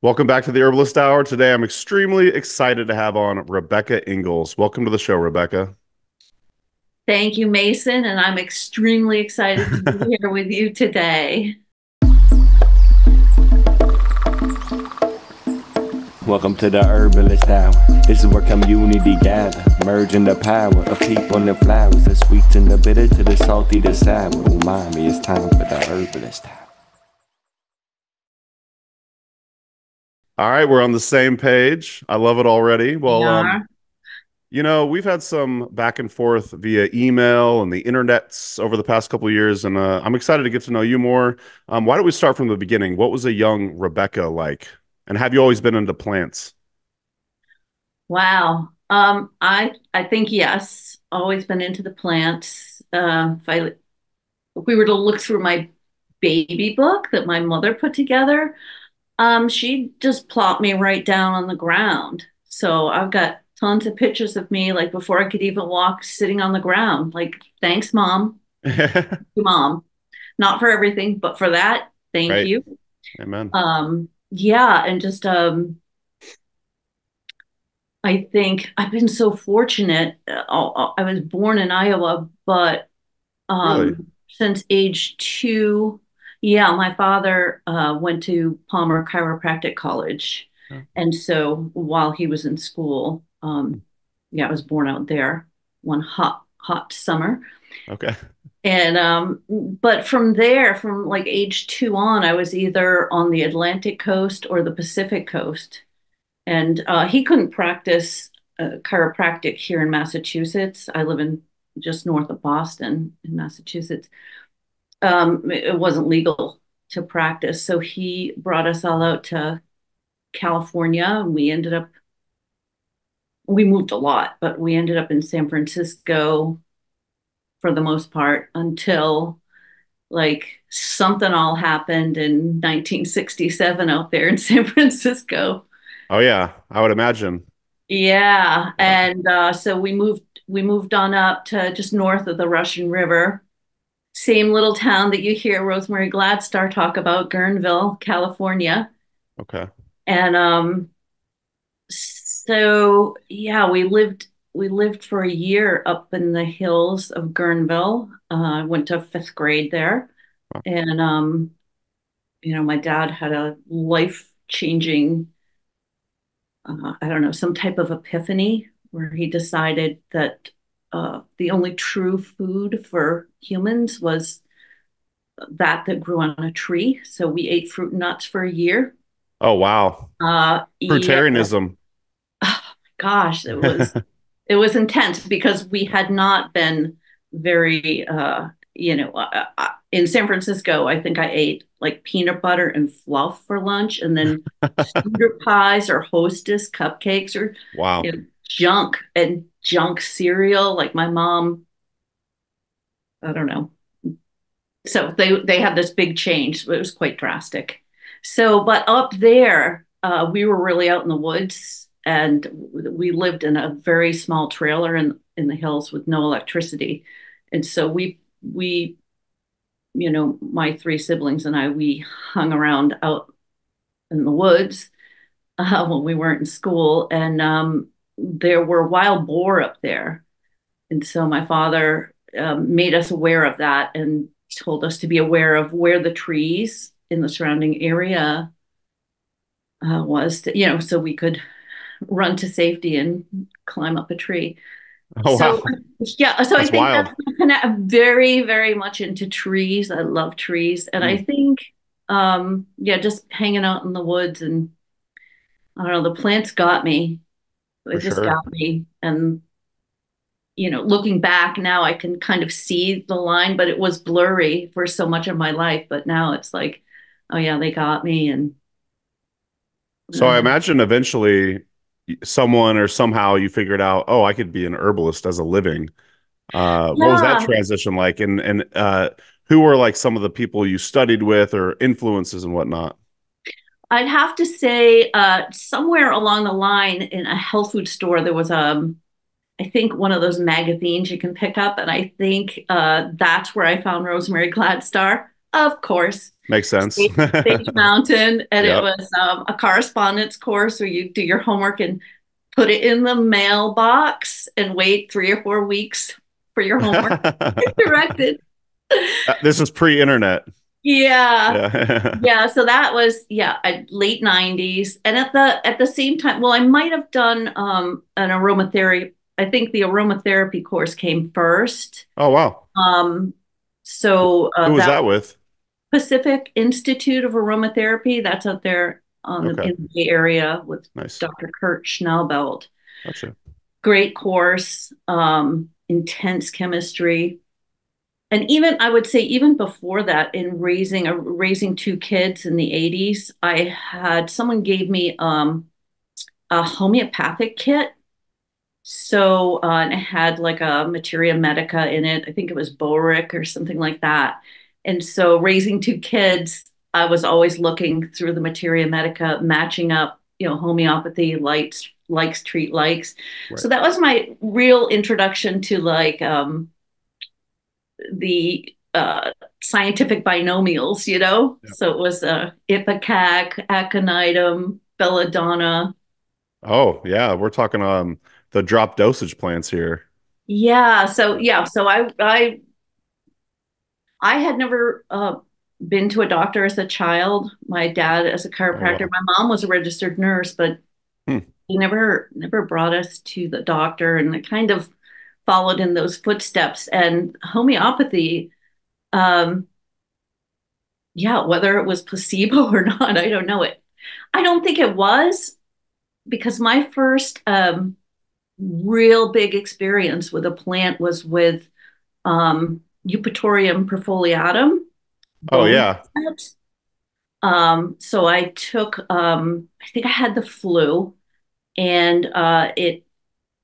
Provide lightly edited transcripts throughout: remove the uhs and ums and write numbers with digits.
Welcome back to the Herbalist Hour. Today, I'm extremely excited to have on Rebecca Ingalls. Welcome to the show, Rebecca. Thank you, Mason, and I'm extremely excited to be here with you today. Welcome to the Herbalist Hour. This is where community gather, merging the power of people and the flowers, the sweet and the bitter to the salty, the sour. Umami, it's time for the Herbalist Hour. All right, we're on the same page. I love it already. Yeah. We've had some back and forth via email and the internets over the past couple of years, and I'm excited to get to know you more. Why don't we start from the beginning? What was a young Rebecca like? And have you always been into plants? Wow. I think yes. Always been into the plants. If we were to look through my baby book that my mother put together, she just plopped me right down on the ground. So I've got tons of pictures of me, like before I could even walk, sitting on the ground. Like, thanks, mom. Mom. Not for everything, but for that, thank Right. you. Amen. Yeah, and just I think I've been so fortunate. I was born in Iowa, but Really? since age 2, yeah, my father went to Palmer Chiropractic College, Oh, and so while he was in school, yeah, I was born out there one hot summer. okay. And but from there, from like age 2 on, I was either on the Atlantic coast or the Pacific coast. And he couldn't practice chiropractic here in Massachusetts. I live in just north of Boston in Massachusetts. It wasn't legal to practice. So he brought us all out to California. And we moved a lot, but we ended up in San Francisco for the most part until like something all happened in 1967 out there in San Francisco. Oh yeah, I would imagine. Yeah, Yeah. and so we moved on up to just north of the Russian River. Same little town that you hear Rosemary Gladstar talk about, Guerneville, California. Okay. And so yeah, we lived for a year up in the hills of Guerneville. I went to fifth grade there, Wow. and my dad had a life-changing, I don't know, some type of epiphany where he decided that the only true food for humans was that grew on a tree. So we ate fruit and nuts for a year. Oh wow. Yeah, Fruitarianism. oh, gosh, it was intense because we had not been very in San Francisco. I think I ate like peanut butter and fluff for lunch, and then cedar pies or hostess cupcakes or Wow. junk cereal. Like my mom, I don't know. So they had this big change. It was quite drastic. So, but up there, we were really out in the woods, and we lived in a very small trailer in the hills with no electricity. And so we my three siblings and I, we hung around out in the woods when we weren't in school, and there were wild boar up there. And so my father made us aware of that and told us to be aware of where the trees in the surrounding area so we could run to safety and climb up a tree. Oh So wow. yeah, so I That's think that's wild. very, very much into trees. I love trees, and I Mm, think yeah, just hanging out in the woods, and I don't know, the plants got me. They for just sure. got me, and looking back now, I can kind of see the line, but it was blurry for so much of my life. But now it's like, oh yeah, they got me. And So I uh, imagine eventually someone or somehow you figured out, oh, I could be an herbalist as a living. What was that yeah, transition like? And who were like some of the people you studied with or influences and whatnot? I'd have to say somewhere along the line in a health food store, there was I think one of those magazines you can pick up. And I think that's where I found Rosemary Gladstar. Of course. Makes sense. Sage Mountain, and it Yep. was a correspondence course where you do your homework and put it in the mailbox and wait 3 or 4 weeks for your homework directed. This is pre-internet. Yeah. Yeah. Yeah, so that was late 90s. And at the same time, well, I might have done an aromatherapy. I think the aromatherapy course came first. Oh, wow. Um so Who was that that with? Pacific Institute of Aromatherapy, that's out there Okay. in the Bay Area with Nice. Dr. Kurt Schnellbelt. Gotcha. Great course, intense chemistry. And even I would say even before that, in raising 2 kids in the 80s, I had someone gave me a homeopathic kit. So and it had like a materia medica in it. I think it was boric or something like that. And so raising 2 kids, I was always looking through the materia medica, matching up, homeopathy, likes, treat likes. Right. So that was my real introduction to like the scientific binomials, Yep. So it was ipecac, aconitum, belladonna. Oh, yeah. We're talking the drop dosage plants here. So I had never been to a doctor as a child. My dad as a Oh, chiropractor. wow. My mom was a registered nurse, but Hmm. he never brought us to the doctor, and I kind of followed in those footsteps. And homeopathy, um, whether it was placebo or not, I don't know it. I don't think it was because my first real big experience with a plant was with Eupatorium perfoliatum Oh, bone yeah. set. So I took, I think I had the flu, and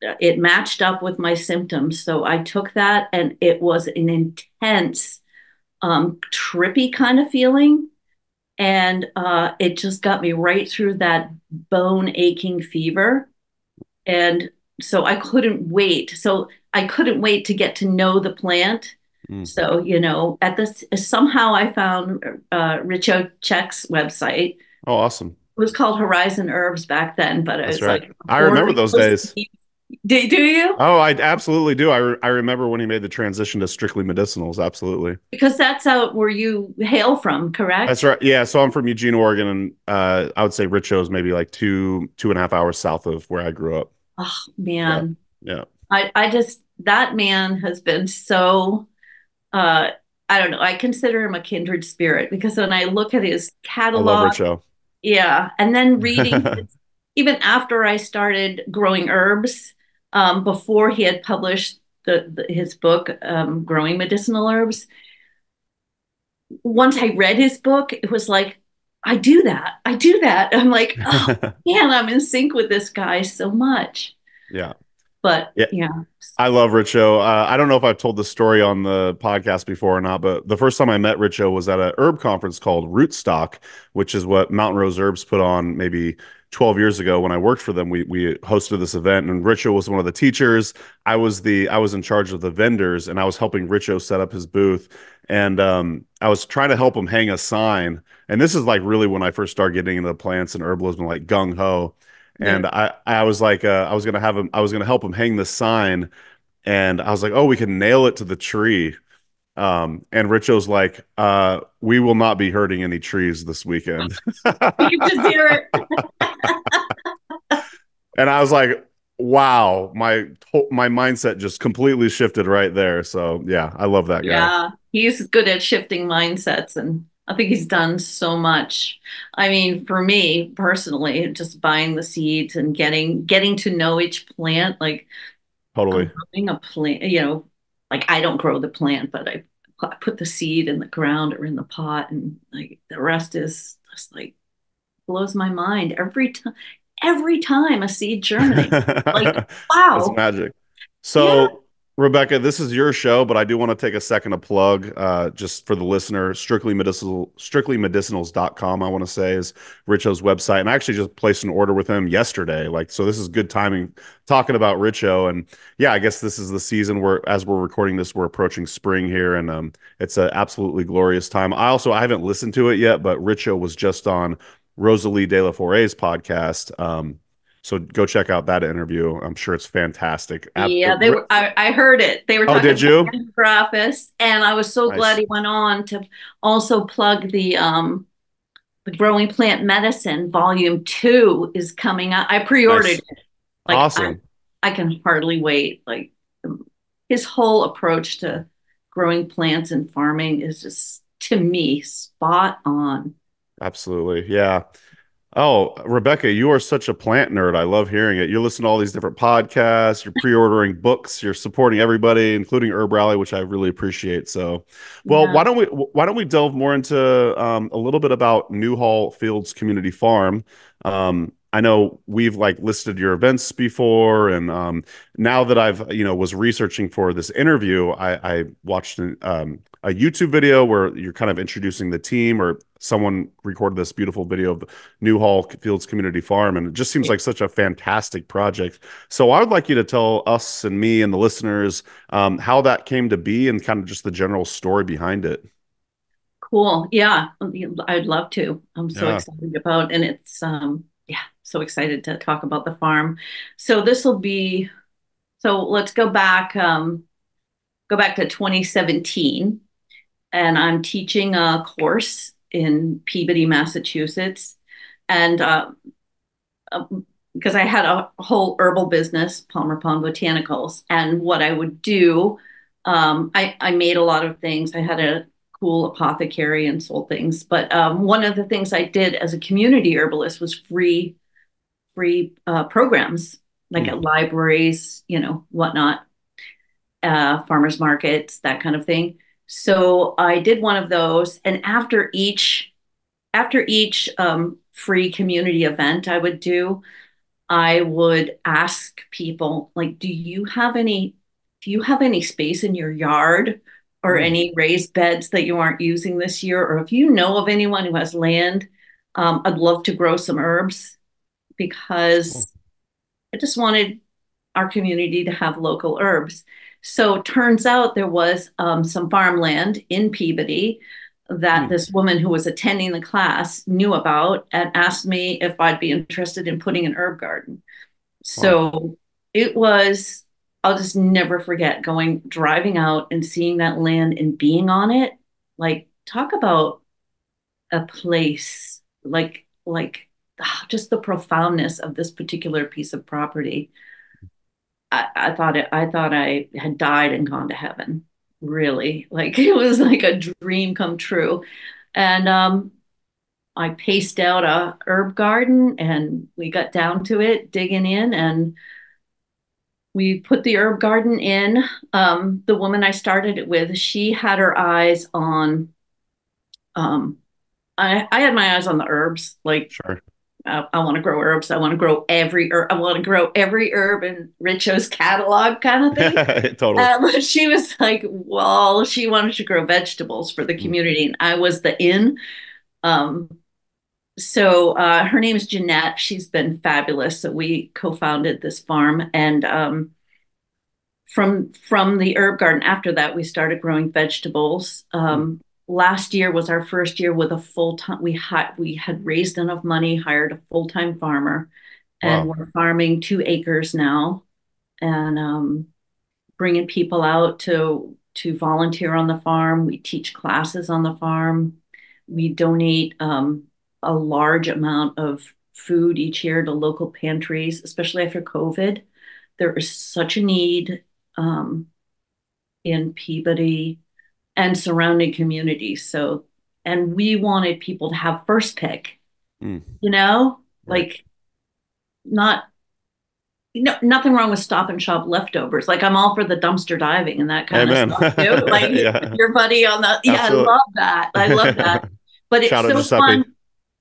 it matched up with my symptoms. So I took that, and it was an intense, trippy kind of feeling, and it just got me right through that bone aching fever. And so I couldn't wait to get to know the plant. Mm. So, at this, somehow I found Richo Check's website. Oh, awesome. It was called Horizon Herbs back then, but it That's was right. like I remember born. those days. Do you? Oh, I absolutely do. I remember when he made the transition to strictly medicinals. Absolutely. Because that's out where you hail from, That's correct? right. Yeah. So I'm from Eugene, Oregon, and I would say Richo's maybe like 2.5 hours south of where I grew up. Oh Yeah. man, Yeah. I just that man has been so uh I don't know. I consider him a kindred spirit because when I look at his I love catalog, Richo. yeah, and then reading even after I started growing herbs, before he had published his book, Growing Medicinal Herbs, once I read his book, it was like, I do that. I do that. I'm like, oh man, I'm in sync with this guy so much. Yeah. But Yeah. yeah, I love Richo. I don't know if I've told the story on the podcast before or not, but the first time I met Richo was at a herb conference called Rootstock, which is what Mountain Rose Herbs put on maybe 12 years ago when I worked for them. We hosted this event, and Richo was one of the teachers. I was in charge of the vendors, and I was helping Richo set up his booth. And I was trying to help him hang a sign. And this is like really when I first started getting into the plants and herbalism, like gung ho. yeah. And I was like, I was gonna help him hang the sign, and I was like, oh, we can nail it to the tree. And Richo's like, we will not be hurting any trees this weekend. You can just hear it. And I was like, wow, my mindset just completely shifted right there. So yeah, I love that guy. Yeah, he's good at shifting mindsets, and I think he's done so much. I mean, for me personally, just buying the seeds and getting to know each plant, like Totally. growing a plant, like I don't grow the plant, but I put the seed in the ground or in the pot, and like the rest is just like blows my mind every time a seed germinates. Like, That's wow. magic. Yeah. So Rebecca, this is your show, but I do want to take a second to plug, just for the listener, strictly medicinals.com, I want to say, is Richo's website. And I actually just placed an order with him yesterday. Like, so this is good timing talking about Richo. And yeah, I guess this is the season where, as we're recording this, we're approaching spring here, and it's an absolutely glorious time. I haven't listened to it yet, but Richo was just on Rosalie De La Foret's podcast. So go check out that interview. I'm sure it's fantastic. Yeah, they were. I heard it. They were Oh, talking did you? about graphis, and I was so glad Nice. he went on to also plug the Growing Plant Medicine Volume 2 is coming out. I pre-ordered Nice. it. Like Awesome. I can hardly wait. Like his whole approach to growing plants and farming is just, to me, spot on. Absolutely. Yeah. Oh, Rebecca, you are such a plant nerd. I love hearing it. You listen to all these different podcasts, you're pre-ordering books, you're supporting everybody, including HerbRally, which I really appreciate. So, well, Yeah, why don't we delve more into a little bit about Newhall Fields Community Farm? I know we've like listed your events before, and now that I've was researching for this interview, I watched a YouTube video where you're kind of introducing the team, or someone recorded this beautiful video of Newhall Fields Community Farm, and it just seems like such a fantastic project. So I would like you to tell us and me and the listeners how that came to be, and kind of just the general story behind it. cool. Yeah, I'd love to. I'm so Yeah, excited about, and it's yeah, so excited to talk about the farm. So this will be, so let's go back to 2017, and I'm teaching a course in Peabody, Massachusetts, and because I had a whole herbal business, Palmer Pond Botanicals, and what I would do, I made a lot of things. I had a cool apothecary and sold things, but one of the things I did as a community herbalist was free programs, like mm, at libraries, whatnot, farmers markets, that kind of thing. So I did one of those, and after each free community event I would ask people, like, do you have any space in your yard or mm, any raised beds that you aren't using this year? Or if you know of anyone who has land, I'd love to grow some herbs, cool. because I just wanted our community to have local herbs. So it turns out there was some farmland in Peabody that Mm, this woman who was attending the class knew about and asked me if I'd be interested in putting an herb garden. wow. So it was, I'll just never forget driving out and seeing that land and being on it. Like, talk about a place, just the profoundness of this particular piece of property. I thought I had died and gone to heaven. Really, like it was like a dream come true. And I paced out a herb garden, and we got down to it, digging in, and we put the herb garden in. The woman I started it with, she had her eyes on. Um, I had my eyes on the herbs. Like, Sure. I want to grow herbs. I want to grow every herb. I want to grow every herb in Richo's catalog, kind of thing. Totally. She was like, well, she wanted to grow vegetables for the Mm, community, and I was the in. Um, so her name is Jeanette. She's been fabulous. So we co-founded this farm, and from the herb garden after that, we started growing vegetables. mm, Last year was our first year with a full-time. We had raised enough money, hired a full-time farmer, and wow. we're farming 2 acres now, and bringing people out to volunteer on the farm. We teach classes on the farm. We donate a large amount of food each year to local pantries, especially after COVID. There is such a need um, in Peabody and surrounding communities. So, and we wanted people to have first pick, Mm, right. like, not, nothing wrong with stop and shop leftovers. Like, I'm all for the dumpster diving and that kind of Amen. stuff too. Like Yeah, your buddy on the, yeah, I absolutely. love that. I love that. But it's Shout out so Giuseppe. fun.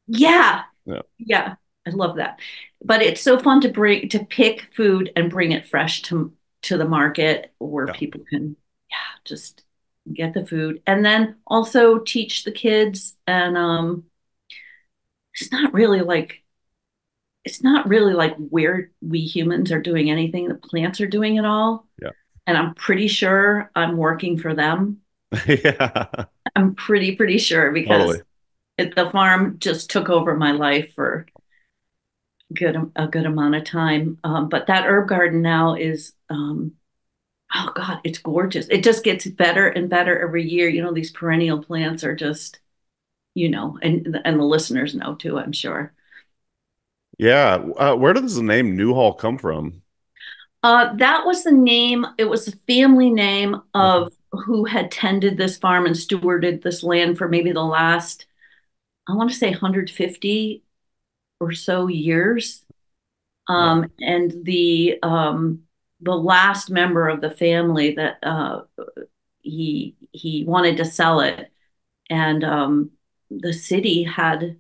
Yeah. Yeah. Yeah. I love that. But it's so fun to pick food and bring it fresh to the market where Yeah. people can, yeah, just get the food, and then also teach the kids. And it's not really like it's not really like where we humans are doing anything. The plants are doing it all, Yeah. and I'm pretty sure I'm working for them. Yeah. I'm pretty sure Totally. because the farm just took over my life for a good amount of time. But that herb garden now is oh God, it's gorgeous. It just gets better and better every year. You know, these perennial plants are just, and the listeners know too, I'm sure. Yeah. Where does the name Newhall come from? That was the name. It was the family name Okay. of who had tended this farm and stewarded this land for maybe the last, I want to say 150 or so years. Yeah. And the last member of the family that he wanted to sell it, and the city had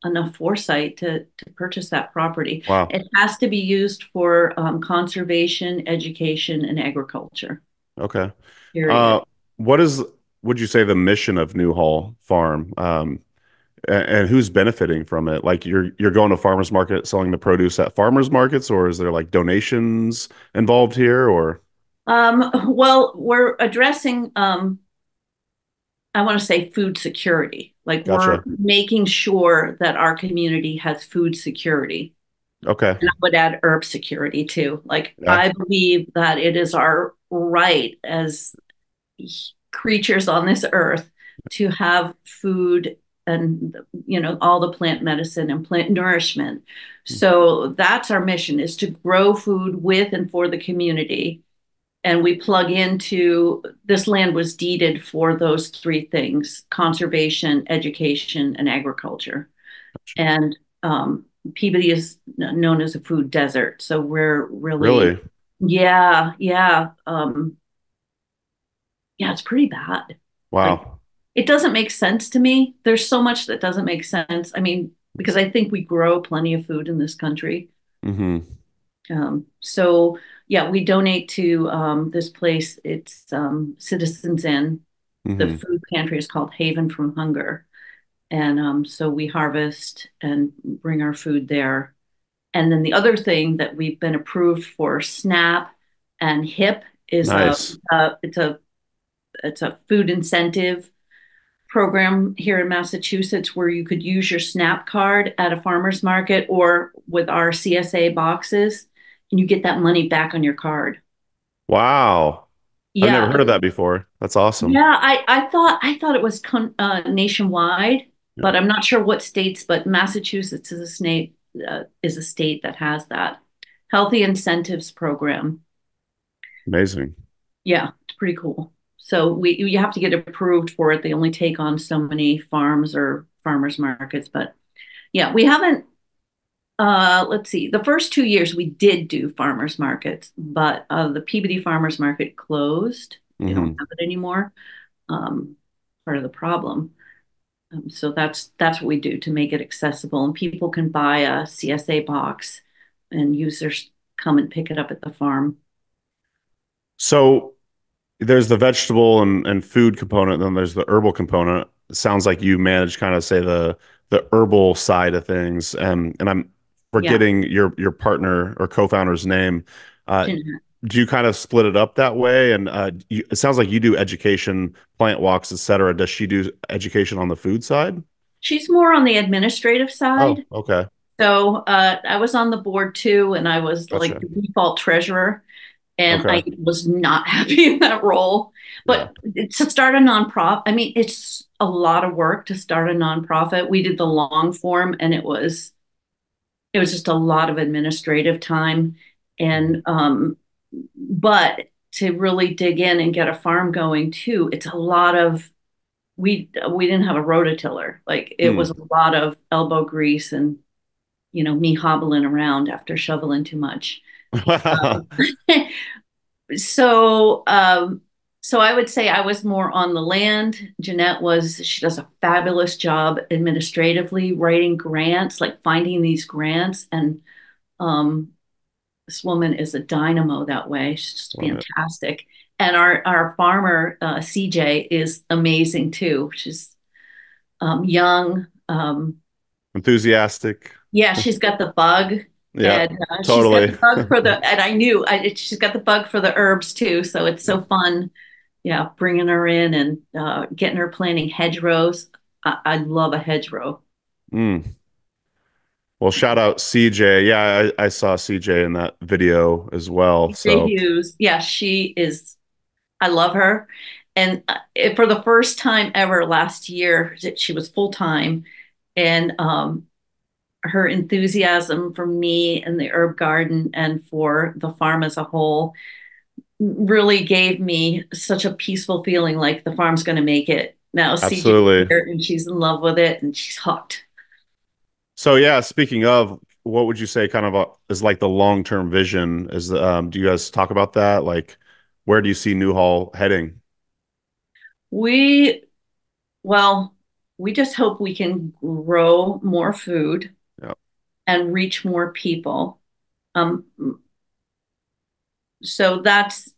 enough foresight to purchase that property. Wow. It has to be used for conservation, education, and agriculture. Okay. Period. Uh, what is, would you say, the mission of Newhall Farm? And who's benefiting from it? Like you're going to farmers market selling the produce at farmers markets, or is there like donations involved here? Or Well, we're addressing, I want to say food security. Like we're gotcha. making sure that our community has food security. Okay. And I would add herb security too. Like Yeah. I believe that it is our right as creatures on this earth to have food and all the plant medicine and plant nourishment. So that's our mission, is to grow food with and for the community. And we plug into, this land was deeded for those three things: conservation, education, and agriculture. And Peabody is known as a food desert, so we're really, Really? yeah, yeah, it's pretty bad. Like, Wow. it doesn't make sense to me. There's so much that doesn't make sense. I mean, because I think we grow plenty of food in this country. Mm-hmm. So yeah, we donate to this place. It's Citizens Inn. The Mm-hmm. food pantry is called Haven from Hunger. And so we harvest and bring our food there. And then the other thing that we've been approved for SNAP and HIP is Nice. it's a food incentive program here in Massachusetts where you could use your SNAP card at a farmer's market or with our CSA boxes, and you get that money back on your card. Wow. I've never Yeah, heard of that before. That's awesome. yeah. I thought it was nationwide, Yeah. but I'm not sure what states. But Massachusetts is a state that has that healthy incentives program. Amazing. Yeah, it's pretty cool. So you have to get approved for it. They only take on so many farms or farmers markets, but yeah, we haven't. Let's see. The first 2 years we did do farmers markets, but the Peabody Farmers Market closed. They don't Mm-hmm. have it anymore. Um, Part of the problem. So that's what we do to make it accessible, and people can buy a CSA box, and users come and pick it up at the farm. So there's the vegetable and food component, then there's the herbal component. It sounds like you manage kind of say the herbal side of things. And I'm Yeah, forgetting your partner or co-founder's name. Uh, Jeanette. do you kind of split it up that way? And it sounds like you do education, plant walks, et cetera. Does she do education on the food side? She's more on the administrative Oh, side. okay. So I was on the board too, and I was like Gotcha. the default treasurer, and Okay. I was not happy in that role. Yeah. But to start a nonprofit, I mean, it's a lot of work to start a nonprofit. We did the long form, and it was just a lot of administrative time, Mhm. and but to really dig in and get a farm going too, it's a lot of we didn't have a rototiller. Like it was Hmm. a lot of elbow grease and me hobbling around after shoveling too much. Um, so so I would say I was more on the land. She does a fabulous job administratively writing grants, like finding these grants, and um This woman is a dynamo that way. She's just Love it. fantastic. And our farmer, CJ, is amazing too. She's young. Enthusiastic. Yeah, she's got the bug, Yeah, and she's got totally. the bug for the. And I knew she's got the bug for the herbs too. So it's Yeah. so fun. Yeah, bringing her in and getting her planting hedgerows. I love a hedgerow. Mm. Well, shout out CJ. Yeah, I saw CJ in that video as well. Jay So, Hughes. Yeah, she is. I love her. And for the first time ever last year, she was full time, and her enthusiasm for me and the herb garden and for the farm as a whole really gave me such a peaceful feeling like the farm's going to make it. Now CJ absolutely. here and she's in love with it and she's hooked. So, yeah, speaking of, what would you say kind of is like the long-term vision? Do you guys talk about that? Like, where do you see Newhall heading? We, well, we just hope we can grow more food Yeah. and reach more people. Um, so that's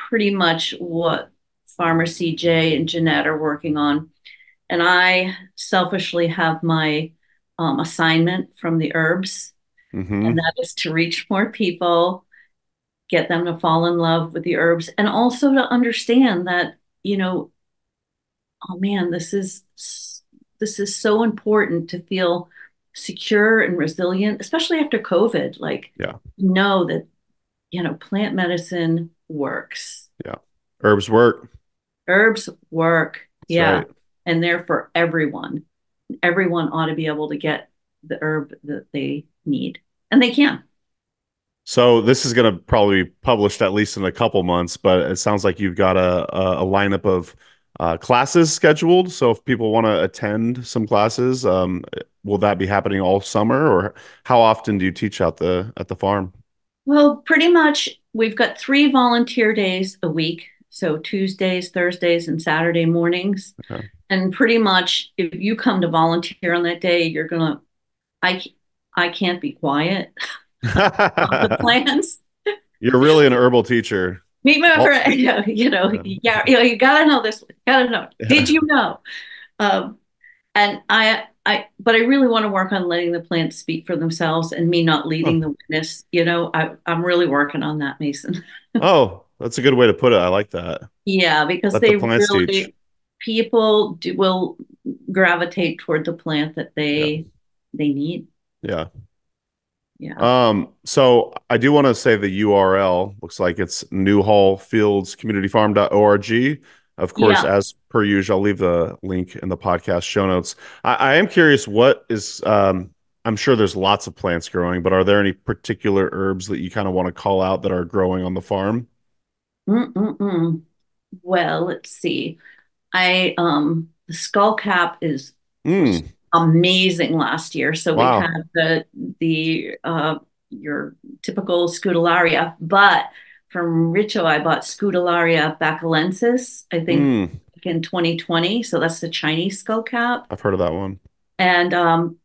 pretty much what Farmer CJ and Jeanette are working on. And I selfishly have my assignment from the herbs, and Mm-hmm. that is to reach more people, get them to fall in love with the herbs, and also to understand that, oh man, this is so important to feel secure and resilient, especially after COVID. Like, Yeah. know that, plant medicine works. Yeah. Herbs work. Herbs work. That's Yeah. right. And they're for everyone. Everyone ought to be able to get the herb that they need. And they can. So this is going to probably be published at least in a couple months, but it sounds like you've got a lineup of classes scheduled. So if people want to attend some classes, will that be happening all summer, or how often do you teach out at the farm? Well, pretty much we've got 3 volunteer days a week. So Tuesdays, Thursdays, and Saturday mornings. Okay. And pretty much if you come to volunteer on that day, I, I can't be quiet on the plans. You're really an herbal teacher. Meet my Oh, friend, yeah, you gotta know this, gotta know. Did yeah. you know? Um, and but I really want to work on letting the plants speak for themselves and me not leading Oh, the witness. I'm really working on that, Mason. oh, that's a good way to put it. I like that. Yeah, because Let the plants teach. people will gravitate toward the plant that Yeah. they need. Yeah. Yeah. So I do want to say the URL looks like it's Newhall Fields Community Farm.org. Of course, Yeah. as per usual, I'll leave the link in the podcast show notes. I am curious what is, I'm sure there's lots of plants growing, but are there any particular herbs that you kind of want to call out that are growing on the farm? Mm-mm-mm. Well, let's see. The skull cap was Mm, amazing last year. So we wow. had the your typical Scutellaria, but from Richo I bought Scutellaria bacalensis, I think Mm, in 2020. So that's the Chinese skull cap. I've heard of that one. And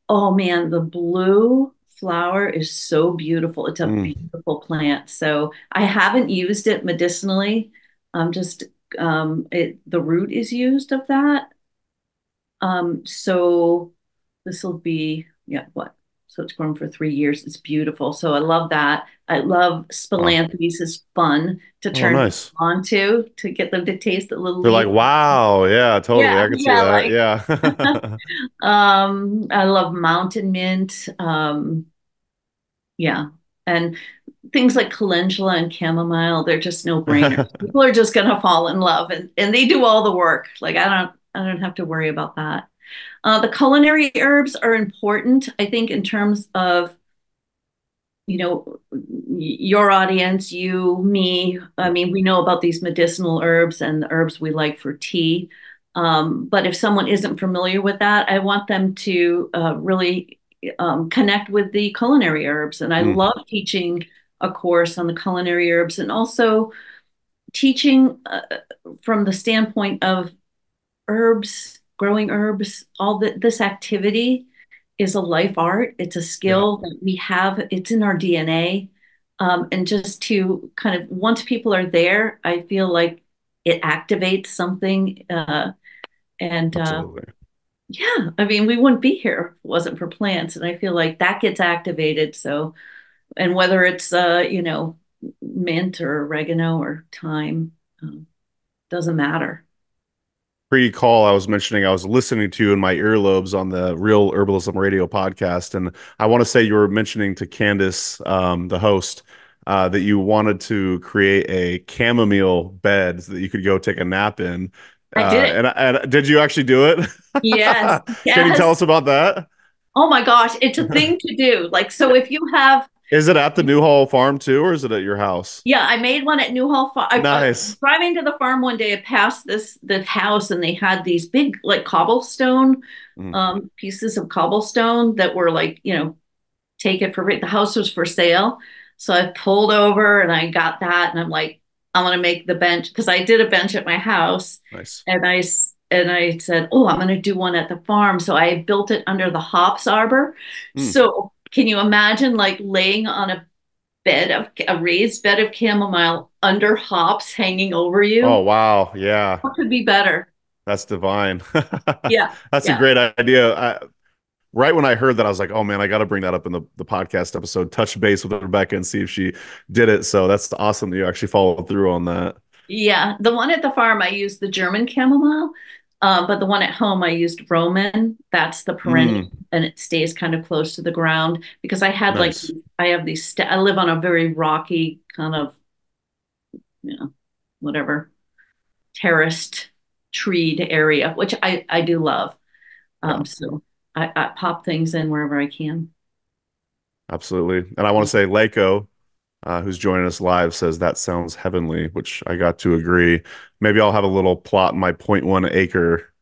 oh man, the blue flower is so beautiful. It's a Mm, beautiful plant. So I haven't used it medicinally. Just the root is used of that. So this will be, yeah, what? So it's grown for 3 years. It's beautiful. So I love that. I love wow. spilanthes is fun to Oh, turn nice. onto to get them to taste the little They're like, leaf. wow. Yeah, totally. Yeah, I could see yeah, that. like Yeah. I love mountain mint. Yeah. And things like calendula and chamomile, they're just no brainers. People are just gonna fall in love and they do all the work. Like I don't have to worry about that. The culinary herbs are important, I think, in terms of, your audience, you, me. I Yeah. mean, we know about these medicinal herbs and the herbs we like for tea. But if someone isn't familiar with that, I want them to really connect with the culinary herbs. And I Mm, love teaching a course on the culinary herbs and also teaching from the standpoint of herbs, growing herbs, this activity is a life art. It's a Yeah, skill that we have. It's in our DNA. And just to kind of once people are there, I feel like it activates something. And absolutely. Yeah, I mean, we wouldn't be here if it wasn't for plants. And I feel like that gets activated. So, and whether it's, mint or oregano or thyme, um, doesn't matter. Pre-call, I was mentioning I was listening to you in my earlobes on the Real Herbalism Radio podcast, and I want to say you were mentioning to Candace, the host, that you wanted to create a chamomile bed so that you could go take a nap in. I did it. And did you actually do it? Yes, Can you tell yes. us about that? Oh my gosh, it's a thing to do. Like, so if you have, Is it at the Newhall farm too, or is it at your house? yeah, I made one at Newhall Farm. Nice. Driving to the farm one day, I passed this house, and they had these big like cobblestone Mm, pieces of cobblestone that were like, take it for the house was for sale. So I pulled over and I got that, and I'm like, I'm gonna make the bench because I did a bench at my house, nice. and I said, oh, I'm gonna do one at the farm. So I built it under the hops arbor. Mm. So can you imagine like laying on a raised bed of chamomile under hops hanging over Oh, you? wow. Yeah. What could be better? That's divine. Yeah, That's a yeah. great idea. Right when I heard that, I was like, oh man, I got to bring that up in the podcast episode, touch base with Rebecca and see if she did it. So that's awesome that you actually followed through on that. Yeah, the one at the farm I used the German chamomile, but the one at home I used Roman. That's the perennial, Mm, and it stays kind of close to the ground because nice. I have I live on a very rocky kind of, you know, whatever terraced, treed area, which I do love. Yeah, So I pop things in wherever I can. absolutely. And I want to say Lako, who's joining us live, says that sounds heavenly, which I got to agree. Maybe I'll have a little plot in my point 1 acre.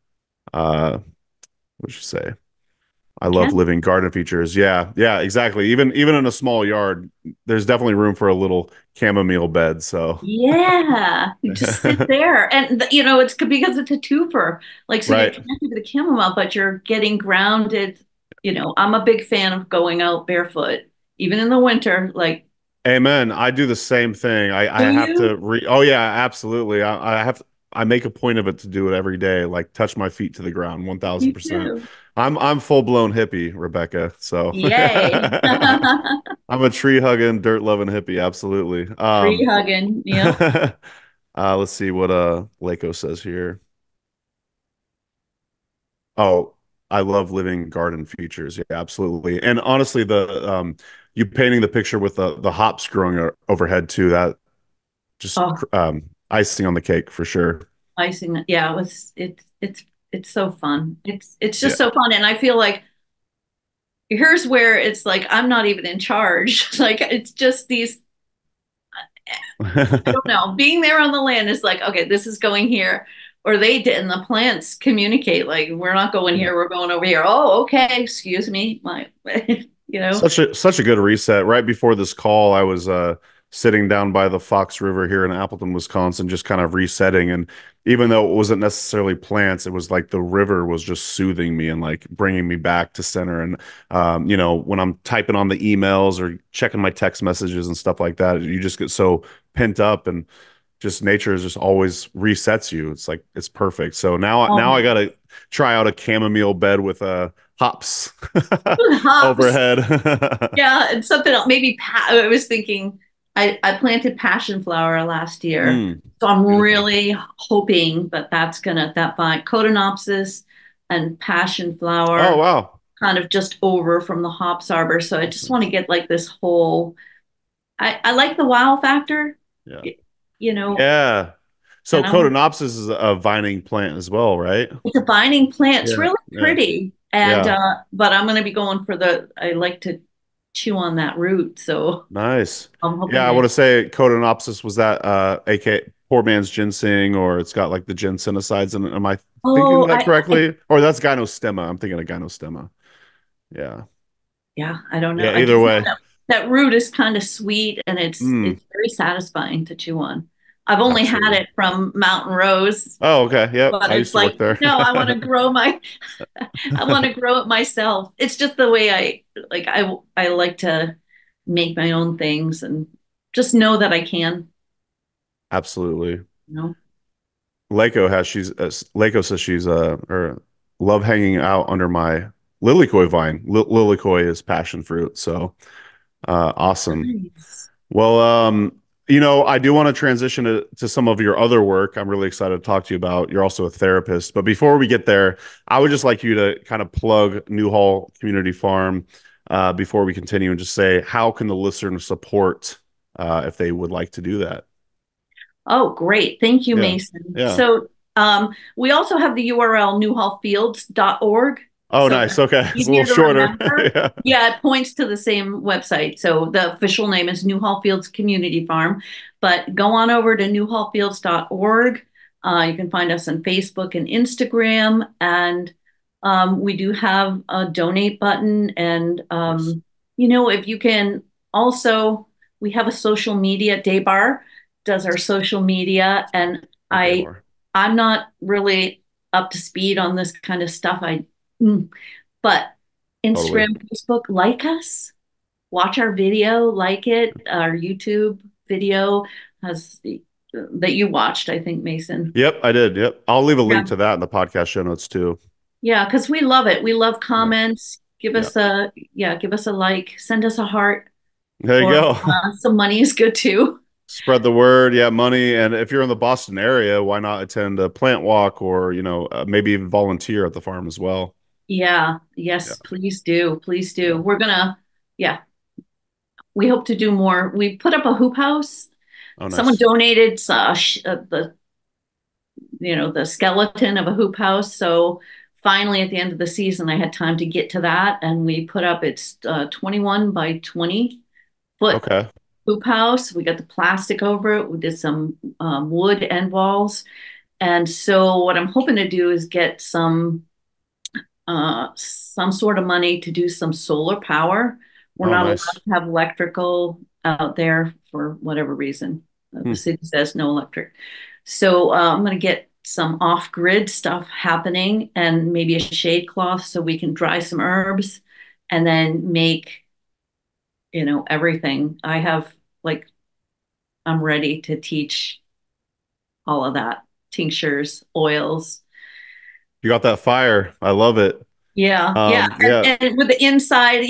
What should you say? I love Okay. living garden features. Yeah, yeah, exactly. Even in a small yard, there's definitely room for a little chamomile bed. So, Yeah, you just sit there, and it's good because it's a twofer. Like, so you're right. connected to the chamomile, but you're getting grounded. I'm a big fan of going out barefoot, even in the winter. Like, Amen. I do the same thing. do I have you? to oh yeah, absolutely. I have to, I make a point of it to do it every day, like touch my feet to the ground, You 1000%. too. I'm full blown hippie, Rebecca. So Yay. I'm a tree hugging, dirt loving hippie, absolutely. Tree hugging. Yep. Let's see what Lako says here. Oh, I love living garden features. Yeah, absolutely. And honestly, the you painting the picture with the hops growing overhead too, that just Oh, icing on the cake for sure. icing. Yeah, it's so fun. It's Yeah. just so fun, and I feel like here's where it's like I'm not even in charge. Like it's just these I don't know. Being there on the land is like, okay, this is going here. Or they did, and the plants communicate like, we're not going Yeah. here, we're going over here. Oh, okay, excuse me. My, you know. Such a good reset. Right before this call, I was sitting down by the Fox River here in Appleton, Wisconsin, just kind of resetting. And even though it wasn't necessarily plants, it was like the river was just soothing me and like bringing me back to center. And when I'm typing on the emails or checking my text messages and stuff like that, you just get so pent up and just nature is just always resets you. It's like it's perfect. So now I Um, gotta try out a chamomile bed with hops hops. overhead. Yeah, and something else. Maybe I was thinking I planted passion flower last year. Mm, So I'm beautiful. really hoping that vine, Cotinopsis and passion Oh flower wow. kind of just over from the hops arbor. So I That's just want to nice. get like this whole I like the wow factor, Yeah. you know, Yeah. So and I'm Cotinopsis is a vining plant as well, right? it's a vining plant. It's Yeah. really Yeah. pretty. And Yeah. but I'm gonna be going for I like to chew on that root. So Nice. I'm Yeah, hoping I want it to say Cotinopsis was that aka poor man's ginseng, or it's got like the ginsenosides in it. Am I thinking oh that I correctly? Or that's gynostemma. I'm thinking of gynostemma. Yeah. yeah, I don't know. Yeah, I either just know way. that root is kind of sweet and Mm, it's very satisfying to chew on. I've only had Absolutely. it from Mountain Rose, Oh, okay. Yep. but I used it's to work like, there. no, I want to grow my, I want to grow it myself. It's just the way I like to make my own things and just know that I can, Absolutely. you know. Lako says she's or love hanging out under my lilikoi vine. Lilikoi is passion fruit. So awesome. Nice. Well, I do want to transition to some of your other work. I'm really excited to talk to you about. You're also a therapist. But before we get there, I would just like you to kind of plug Newhall Community Farm before we continue and just say, how can the listener support if they would like to do that? Oh, great. Thank you, Yeah. Mason. Yeah. So we also have the URL newhallfields.org. Oh, So nice. that's Okay. It's a little easier to shorter. remember. Yeah. Yeah, it points to the same website. So the official name is Newhall Fields Community Farm. But go on over to newhallfields.org. You can find us on Facebook and Instagram. And we do have a donate button. And, Nice. if you can also, we have a social media, Daybar does our social media. And Hey, I, Dabar. I'm not really up to speed on this kind of stuff. But Totally. Instagram, Facebook, like us, watch our video, like it. Our YouTube video has that you watched, I think, Mason. Yep, I did. Yep. I'll leave a Yeah. link to that in the podcast show notes too. Yeah, because we love it. We love Yeah. comments. Yeah. Give us a like, send us a heart, There you or go. some money is good too. Spread the word. Yeah, money. And if you're in the Boston area, why not attend a plant walk or, maybe even volunteer at the farm as well? Yeah, Yeah. yes, please do. Please do. Yeah. Yeah, we hope to do more. We put up a hoop house. Oh, Someone nice. donated the skeleton of a hoop house. So finally, at the end of the season, I had time to get to that, and we put up its 21 by 20 foot Okay. hoop house. We got the plastic over it. We did some wood end walls, and so what I'm hoping to do is get some sort of money to do some solar power. We're Oh, not allowed nice. to have electrical out there for whatever reason. The Hmm. city says no electric. So I'm going to get some off-grid stuff happening and maybe a shade cloth so we can dry some herbs and then make, everything. Like, I'm ready to teach all of that. Tinctures, oils. You got that fire. I love it. Yeah, yeah. Yeah. And with the inside,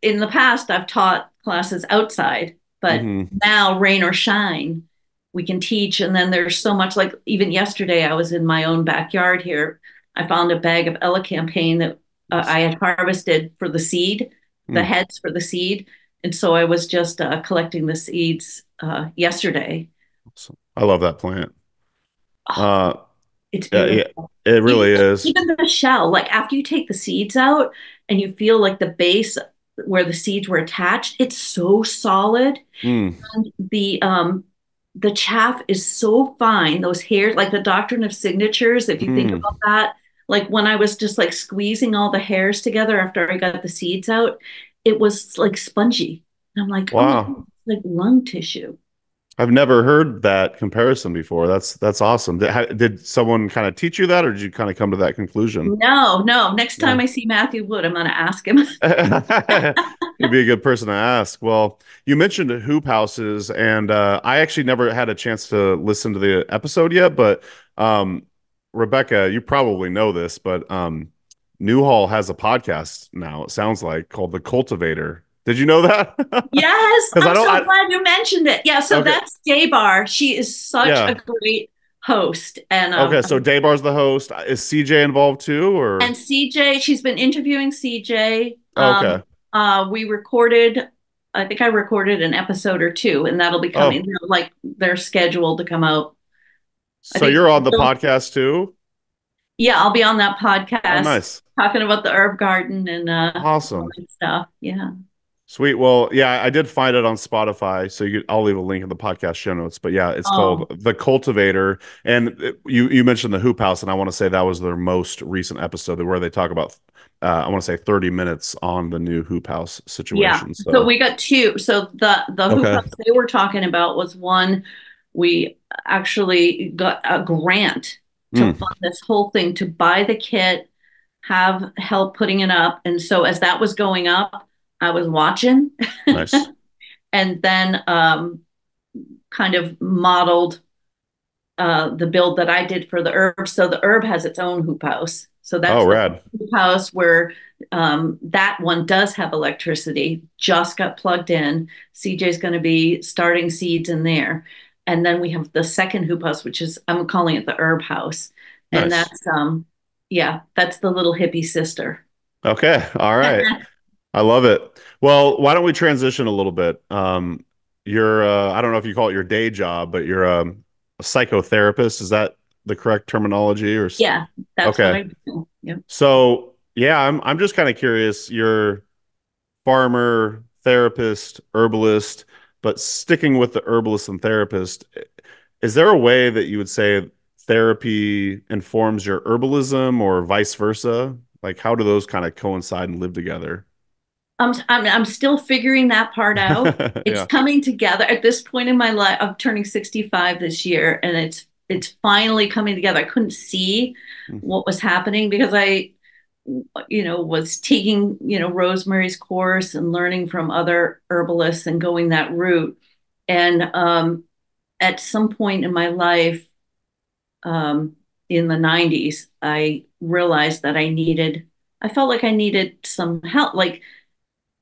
in the past, I've taught classes outside, but Hmm. now, rain or shine, we can teach. And then there's so much, like even yesterday, I was in my own backyard here. I found a bag of elecampane that Nice. I had harvested for the seed, the Hmm. heads for the seed. And so I was just collecting the seeds yesterday. Awesome. I love that plant. Oh, Uh, it's yeah, yeah, beautiful. it Even really is. even the shell, like after you take the seeds out and you feel like the base where the seeds were attached, it's so solid. Mm, And the chaff is so fine. Those hairs, like the doctrine of signatures, if you think mm. about that, like when I was just like squeezing all the hairs together after I got the seeds out, it was like spongy. And I'm like, oh my God, Wow. it's like lung tissue. I've never heard that comparison before. That's awesome. Did someone kind of teach you that, or did you kind of come to that conclusion? No, no. Next Yeah. time I see Matthew Wood, I'm going to ask him. He'd be a good person to ask. Well, you mentioned hoop houses, and I actually never had a chance to listen to the episode yet. But um, Rebecca, you probably know this, but Newhall has a podcast now. It sounds like called The Cultivator. Did you know that? Yes, Because I I'm don't. so glad you mentioned it. Yeah, so Okay. that's Day Bar. She is such a Yeah. great host, Okay. So Daybar's the host. Is CJ involved too, or? CJ. She's been interviewing CJ. Oh, okay. We recorded. I think I recorded an episode or two, and that'll be coming. Oh, Like they're scheduled to come out. I so think. you're on the podcast too? Yeah, I'll be on that Oh, podcast nice. talking about the herb garden and all Awesome. that stuff. Yeah. Sweet. Well, yeah, I did find it on Spotify, so I'll leave a link in the podcast show notes. But yeah, it's called Oh, The Cultivator, and you mentioned the Hoop House, and I want to say that was their most recent episode where they talk about I want to say 30 minutes on the new Hoop House yeah. situation. So So we got two. So the hoop okay, house they were talking about was one We actually got a grant to Mm, fund this whole thing, to buy the kit, have help putting it up. And so as that was going up, I was watching nice. and then kind of modeled the build that I did for the herb. So the herb has its own hoop house. So Oh, that's the rad. hoop house where that one does have electricity, just got plugged in. CJ's going to be starting seeds in there. And then we have the second hoop house, which is, I'm calling it the herb house. And Nice. that's, yeah, that's the little hippie sister. Okay. All right. I love it. Well, why don't we transition a little bit? You're, I don't know if you call it your day job, but you're a psychotherapist. Is that the correct terminology Yeah, that's what okay. I do. Yep. So yeah, I'm just kind of curious. You're farmer, therapist, herbalist, but sticking with the herbalist and therapist, is there a way that you would say therapy informs your herbalism or vice versa? Like, how do those kind of coincide and live together? I'm still figuring that part out. It's Yeah. coming together at this point in my life. I'm turning 65 this year, and it's finally coming together. I couldn't see Mm, what was happening because I, was taking, Rosemary's course and learning from other herbalists and going that route. And at some point in my life, um, in the 90s, I realized that I felt like I needed some help. Like,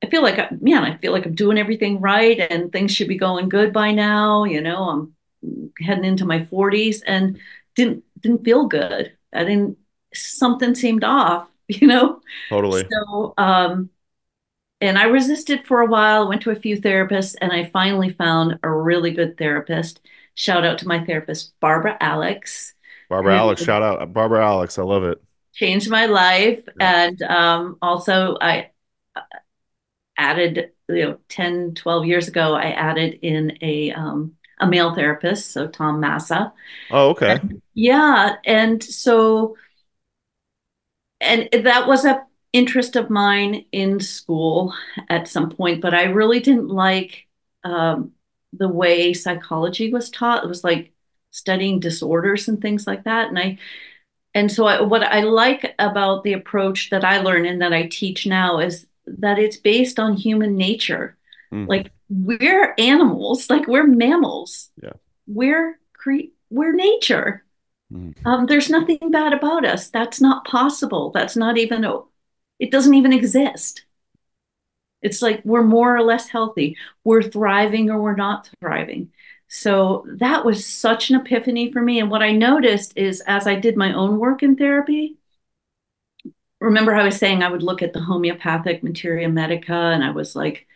I feel like, man, I feel like I'm doing everything right and things should be going good by now. I'm heading into my 40s and didn't feel good. I didn't, something seemed off, totally. So, and I resisted for a while, went to a few therapists, and I finally found a really good therapist. Shout out to my therapist, Barbara Alex, Barbara who Alex, shout out. Barbara Alex, I love it. changed my life. Yeah. And also, I added, 10, 12 years ago, I added in a male therapist, so Tom Massa. Oh, okay. And yeah, and so, and that was a interest of mine in school at some point, but I really didn't like the way psychology was taught. It was like studying disorders and things like that. What I like about the approach that I learn and that I teach now is that it's based on human nature. Mm, Like, we're animals, like we're mammals. yeah. We're nature. Mm, There's nothing bad about us. That's not possible. That's not even, it doesn't even exist. It's like we're more or less healthy. We're thriving or we're not thriving. So that was such an epiphany for me. And what I noticed is as I did my own work in therapy, remember how I was saying I would look at the homeopathic materia medica, and I was like,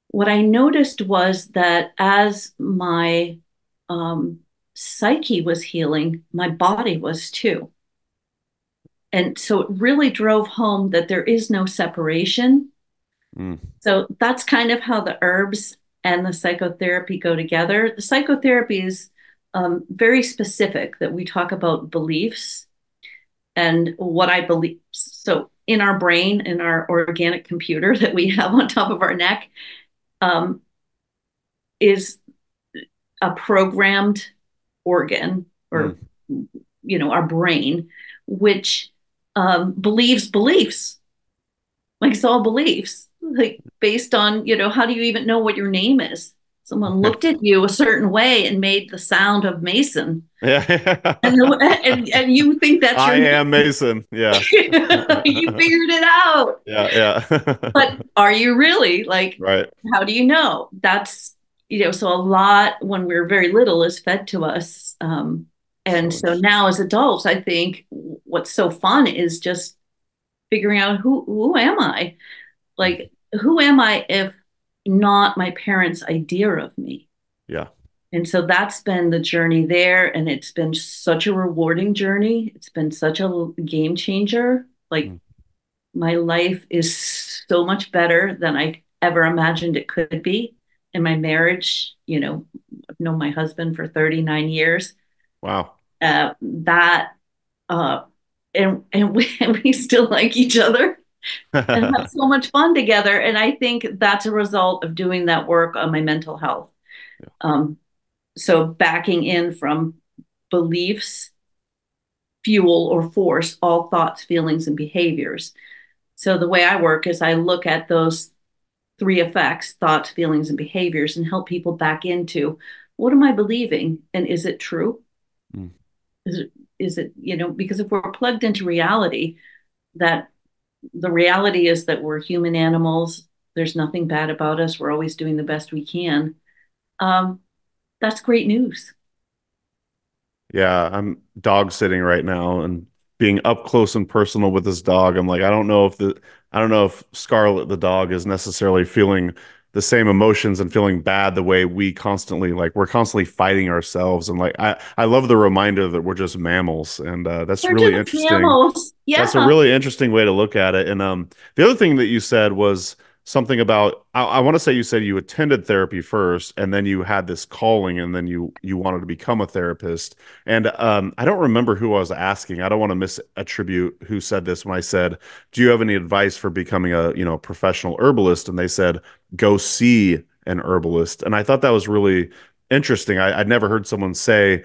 what I noticed was that as my psyche was healing, my body was too. And so it really drove home that there is no separation. mm, So that's kind of how the herbs and the psychotherapy go together. The psychotherapy is very specific, that we talk about beliefs and what I believe. So in our brain, in our organic computer that we have on top of our neck, um, is a programmed organ, or mm. our brain, which believes beliefs. Like, it's all beliefs, like based on, how do you even know what your name is? Someone looked at you a certain way and made the sound of Mason, and Yeah. and you think that's I your name. am Mason. Yeah. You figured it out. Yeah, yeah. But are you really? Like, Right. how do you know? That's, so a lot when we're very little is fed to us. And So so interesting. now as adults, I think what's so fun is just figuring out who am I? Mm, Like, who am I if not my parents' idea of me? yeah. And so that's been the journey there. And it's been such a rewarding journey. It's been such a game changer. Like, Mm, my life is so much better than I ever imagined it could be. In my marriage, I've known my husband for 39 years. wow. That uh, and we, and we still like each other and have so much fun together. And I think that's a result of doing that work on my mental health. Yeah. Um, So backing in from beliefs, fuel, or force all thoughts, feelings, and behaviors. So the way I work is I look at those three effects, thoughts, feelings, and behaviors, and help people back into, what am I believing? And is it true? Mm. Is it, because if we're plugged into reality, that the reality is that we're human animals, there's nothing bad about us, we're always doing the best we can. Um, that's great news. Yeah, I'm dog sitting right now and being up close and personal with this dog. I'm like, I don't know if Scarlet the dog is necessarily feeling the same emotions and feeling bad the way we constantly we're constantly fighting ourselves. And I love the reminder that we're just mammals, and that's They're really just interesting. mammals. That's a Yeah. really interesting way to look at it. And the other thing that you said was something about I want to say you said you attended therapy first, and then you had this calling, and then you wanted to become a therapist. And I don't remember who I was asking. I don't want to misattribute who said this when I said, "Do you have any advice for becoming a professional herbalist?" And they said, "Go see an herbalist." And I thought that was really interesting. I'd never heard someone say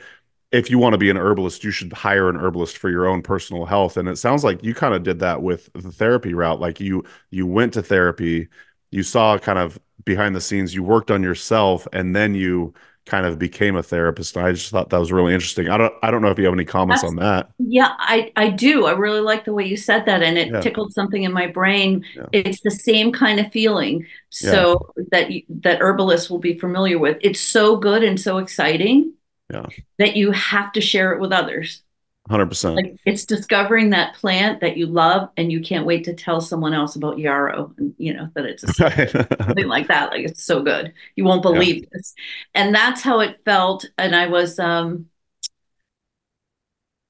if you want to be an herbalist, you should hire an herbalist for your own personal health. And it sounds like you kind of did that with the therapy route. Like you went to therapy, you saw kind of behind the scenes, you worked on yourself, and then you kind of became a therapist. And I just thought that was really interesting. I don't know if you have any comments That's on that. Yeah, I do. I really like the way you said that, and it Yeah, tickled something in my brain. yeah, It's the same kind of feeling, yeah, so that herbalists will be familiar with. It's so good and so exciting yeah. that you have to share it with others. 100%. Like it's discovering that plant that you love, and you can't wait to tell someone else about yarrow, and that it's Right. something like that. Like it's so good, you won't Yeah. believe this, and that's how it felt. And I was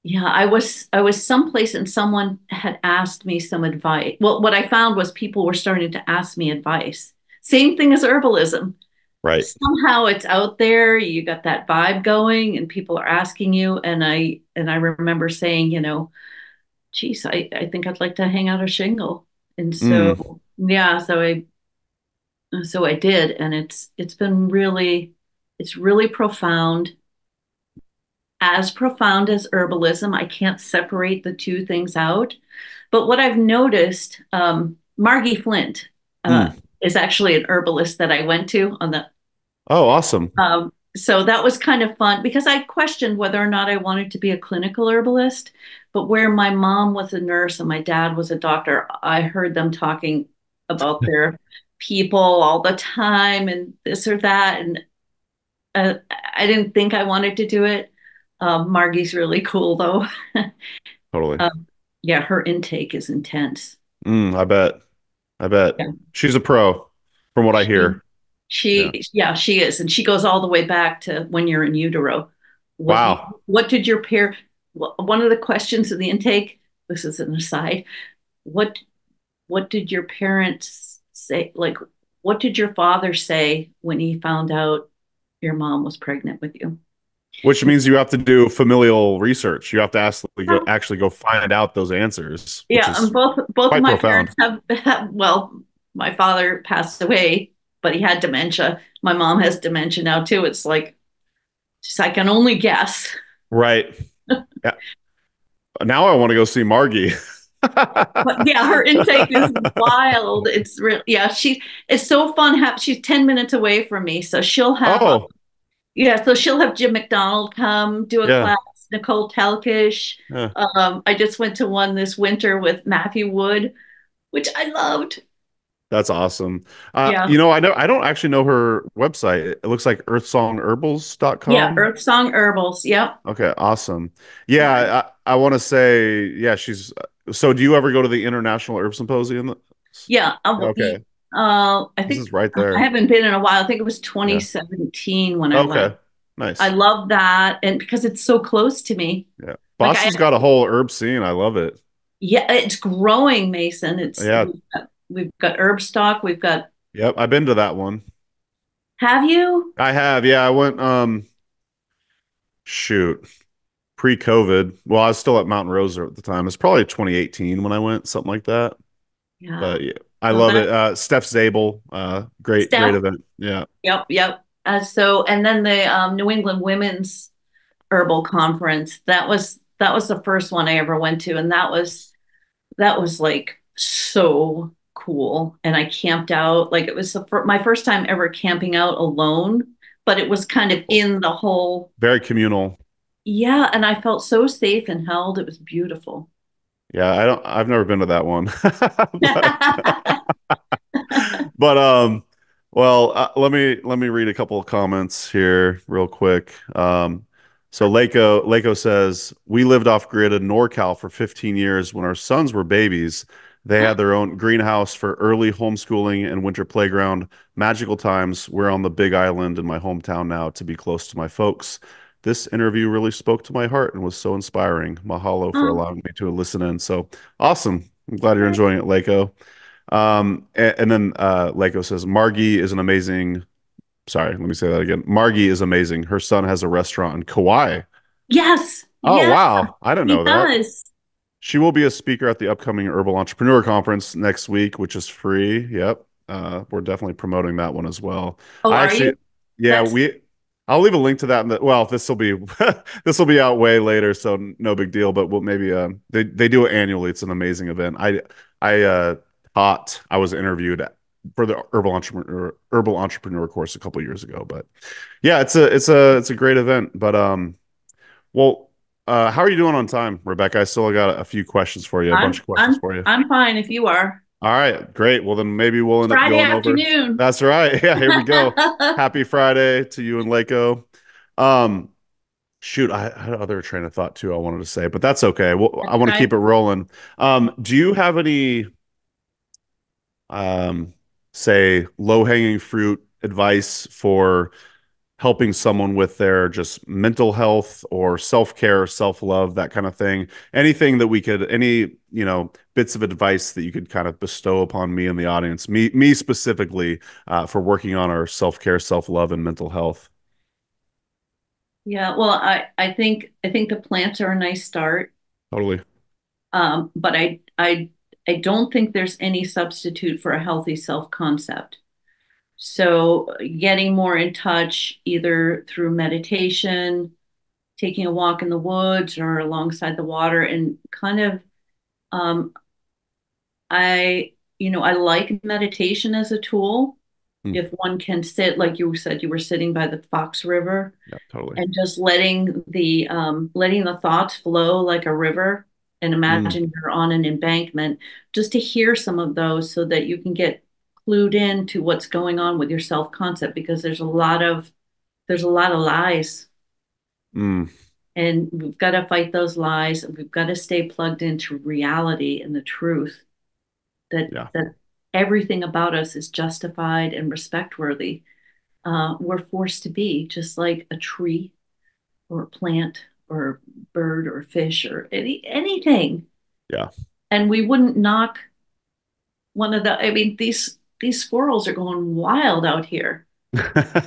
Yeah, I was someplace and someone had asked me some advice. Well, what I found was people were starting to ask me advice. Same thing as herbalism. Right. Somehow it's out there, you got that vibe going and people are asking you. And I remember saying, geez, I think I'd like to hang out a shingle. And Mm. so yeah, so I did. And it's been it's really profound, as profound as herbalism. I can't separate the two things out. But what I've noticed, Margie Flint Mm. is actually an herbalist that I went to on the. Oh, awesome. So that was kind of fun because I questioned whether or not I wanted to be a clinical herbalist. But where my mom was a nurse and my dad was a doctor, I heard them talking about their people all the time and this or that. And uh, I didn't think I wanted to do it. Margie's really cool though. Totally. Yeah, her intake is intense. I bet. I bet. Yeah. She's a pro from what I She, hear. Yeah. yeah, she is, and she goes all the way back to when you're in utero. Wow. What did your pair? One of the questions in the intake. This is an aside. What what did your parents say? Like, what did your father say when he found out your mom was pregnant with you? Which means you have to do familial research. You have to actually go find out those answers, which Yeah, and is both of quite my profound. parents have well, my father passed away, but he had dementia. My mom has dementia now too. It's like just I can only guess. Right. Yeah. Now I want to go see Margie. But yeah, her intake is wild. It's real. Yeah, it's so fun. She's 10 minutes away from me, so Oh, she'll have Jim McDonald come do a yeah. class. Nicole Telkish. Yeah. I just went to one this winter with Matthew Wood, which I loved. That's awesome. Yeah. I don't actually know her website. It looks like Yeah, earthsongherbals.com. Earth Song Herbals. Yep. Okay, awesome. Yeah. Yeah, I want to say, yeah, she's so do you ever go to the International Herb Symposium? Yeah. Okay. I This think is right I there. haven't been in a while. I think it was Yeah. 2017 when I went. Okay. I Nice. love that. And because it's so close to me. Yeah. Like I Boston's got a whole herb scene. I love it. Yeah, it's growing, Mason. Yeah. We've got herb stock. We've got Yep. I've been to that one. Have you? I have. Yeah. I went, shoot, pre-COVID. Well, I was still at Mountain Rosa at the time. It's probably 2018 when I went, something like that. Yeah. But yeah, I Oh, love that it. Steph Zabel, great Steph. event. Yeah. Yep, yep. And then the New England Women's Herbal Conference. That was the first one I ever went to, and that was like so cool. And I camped out, like it was my first time ever camping out alone, but it was kind of in the whole. Very communal. Yeah, and I felt so safe and held. It was beautiful. Yeah, I've never been to that one. But but well, let me read a couple of comments here real quick. So Lako says we lived off grid in NorCal for 15 years when our sons were babies. They had their own greenhouse for early homeschooling and winter playground. Magical times. We're on the big island in my hometown now to be close to my folks. This interview really spoke to my heart and was so inspiring. Mahalo for Oh, allowing me to listen in. So awesome. I'm glad you're enjoying it, Lako. And then Lako says Margie is an amazing. Sorry, let me say that again. Margie is amazing. Her son has a restaurant in Kauai. yes, Oh, yeah, wow. I didn't he know that. does. She will be a speaker at the upcoming Herbal Entrepreneur Conference next week, which is free. Yep. We're definitely promoting that one as well. Oh, I are actually, you? yeah, That's I'll leave a link to that well, this will be this will be out way later, so no big deal, but we'll maybe they do it annually. It's an amazing event. I taught, I was interviewed for the herbal entrepreneur course a couple years ago, but yeah, it's a great event, but well, how are you doing on time, Rebecca? I still got a few questions for you, a bunch I'm of questions I'm for you. I'm fine if you are. All right, great. Well, then maybe we'll end up Friday going over. afternoon. That's right. Yeah, here we go. Happy Friday to you and Lako. Um, shoot, I had other train of thought too I wanted to say, but that's okay. Well, That's I want to right. keep it rolling. Do you have any um, say low-hanging fruit advice for helping someone with their just mental health or self-care, self-love, that kind of thing? Anything that we could, any, bits of advice that you could kind of bestow upon me and the audience, me specifically, for working on our self-care, self-love, and mental health? Yeah, well, I think the plants are a nice start. Totally. But I don't think there's any substitute for a healthy self-concept. So getting more in touch either through meditation, taking a walk in the woods or alongside the water, and kind of um, I like meditation as a tool. Mm, If one can sit, like you said, you were sitting by the Fox River yeah, totally. and just letting the thoughts flow like a river, and Mm, imagine you're on an embankment, just to hear some of those so that you can get clued in to what's going on with your self-concept, because there's a lot of lies, mm, and we've got to fight those lies, and we've got to stay plugged into reality and the truth that yeah, that everything about us is justified and respect worthy. We're forced to be just like a tree or a plant or a bird or a fish or anything. yeah. And we wouldn't knock I mean, these squirrels are going wild out here.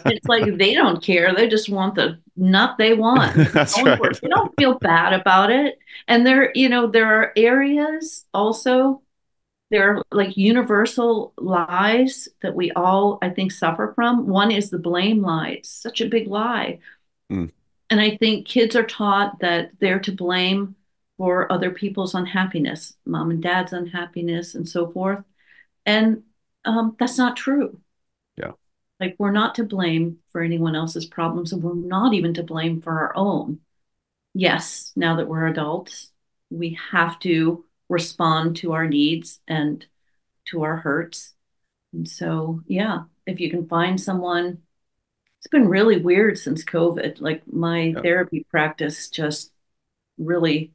It's like they don't care. They just want the nut they want. And they're That's going for right. it. They don't feel bad about it. And there are areas also, there are like universal lies that we all, I think, suffer from. One is the blame lie. It's such a big lie. Mm, And I think kids are taught that they're to blame for other people's unhappiness, mom and dad's unhappiness, and so forth. And that's not true. yeah, Like, we're not to blame for anyone else's problems, and we're not even to blame for our own. Yes, now that we're adults, we have to respond to our needs and to our hurts. And so, yeah, if you can find someone, it's been really weird since COVID. Like, my yeah. therapy practice just really,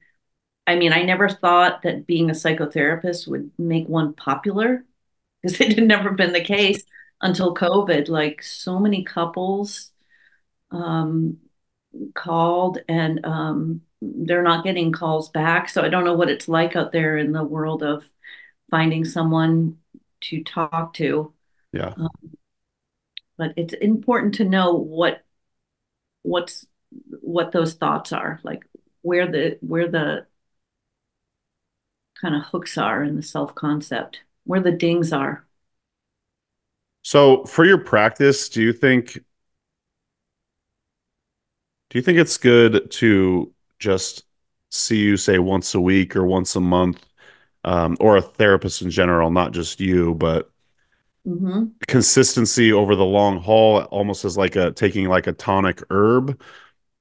I mean, I never thought that being a psychotherapist would make one popular, because it had never been the case until COVID. Like, so many couples um, called, and they're not getting calls back. So I don't know what it's like out there in the world of finding someone to talk to. Yeah. Um, but it's important to know what's what those thoughts are, like where the kind of hooks are in the self concept, where the dings are. So for your practice, do you think Do you think it's good to just see you say once a week or once a month, or a therapist in general, not just you, but Hmm. consistency over the long haul, almost as like a taking like a tonic herb?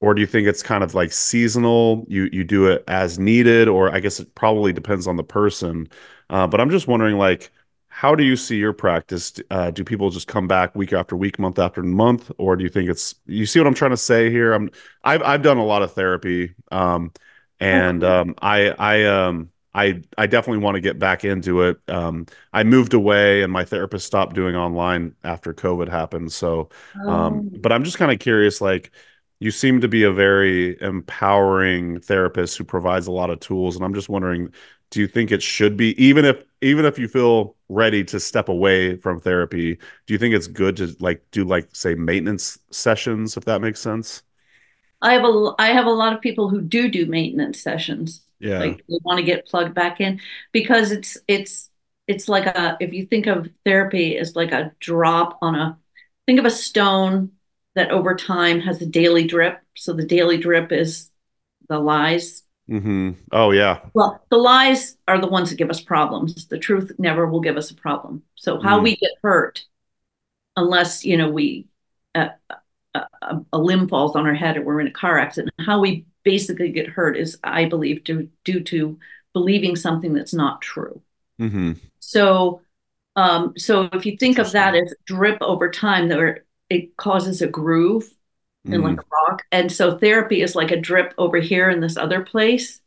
Or do you think it's kind of like seasonal? You do it as needed, or I guess it probably depends on the person. But I'm just wondering, like, how do you see your practice? Do people just come back week after week, month after month, or do you think it's, you see what I'm trying to say here? I've done a lot of therapy, Oh, and cool. I definitely want to get back into it. I moved away, and my therapist stopped doing online after COVID happened. So, Oh, but I'm just kind of curious, like, you seem to be a very empowering therapist who provides a lot of tools, and I'm just wondering, do you think it should be, even if you feel ready to step away from therapy, do you think it's good to like do like say maintenance sessions, if that makes sense? I have a lot of people who do maintenance sessions. Yeah. Like they want to get plugged back in because it's like a if you think of therapy as like a drop on a think of a stone that over time has a daily drip. So the daily drip is the lies. Oh yeah. Well, the lies are the ones that give us problems. The truth never will give us a problem. So how Mm, we get hurt, unless we uh, a limb falls on our head or we're in a car accident, how we basically get hurt is, I believe, due to believing something that's not true. mm-hmm. So if you think of that Interesting. as drip over time, there it causes a groove in like Mm, a rock, and so therapy is like a drip over here in this other place.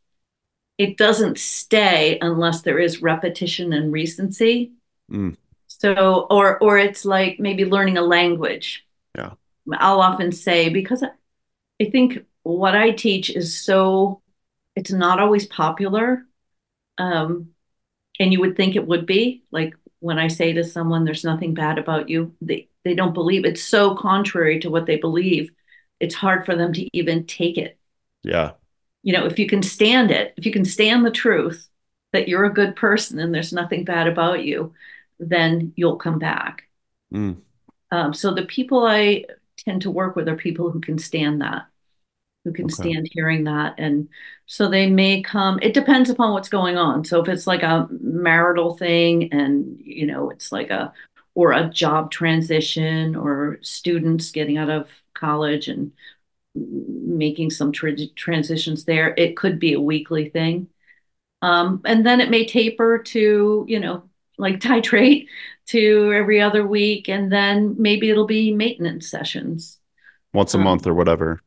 It doesn't stay unless there is repetition and recency. mm, So, or it's like maybe learning a language. yeah. I'll often say because I think what I teach is so it's not always popular. Um, and you would think it would be. Like when I say to someone, there's nothing bad about you, they don't believe it's so contrary to what they believe. It's hard for them to even take it. Yeah. If you can stand it, if you can stand the truth that you're a good person and there's nothing bad about you, then you'll come back. Mm, So the people I tend to work with are people who can stand that, who can okay. stand hearing that. And so they may come, it depends upon what's going on. So if it's like a marital thing and, it's like or a job transition or students getting out of college and making some transitions there, it could be a weekly thing. And then it may taper to, like titrate to every other week. And then maybe it'll be maintenance sessions. Once a month Um, or whatever.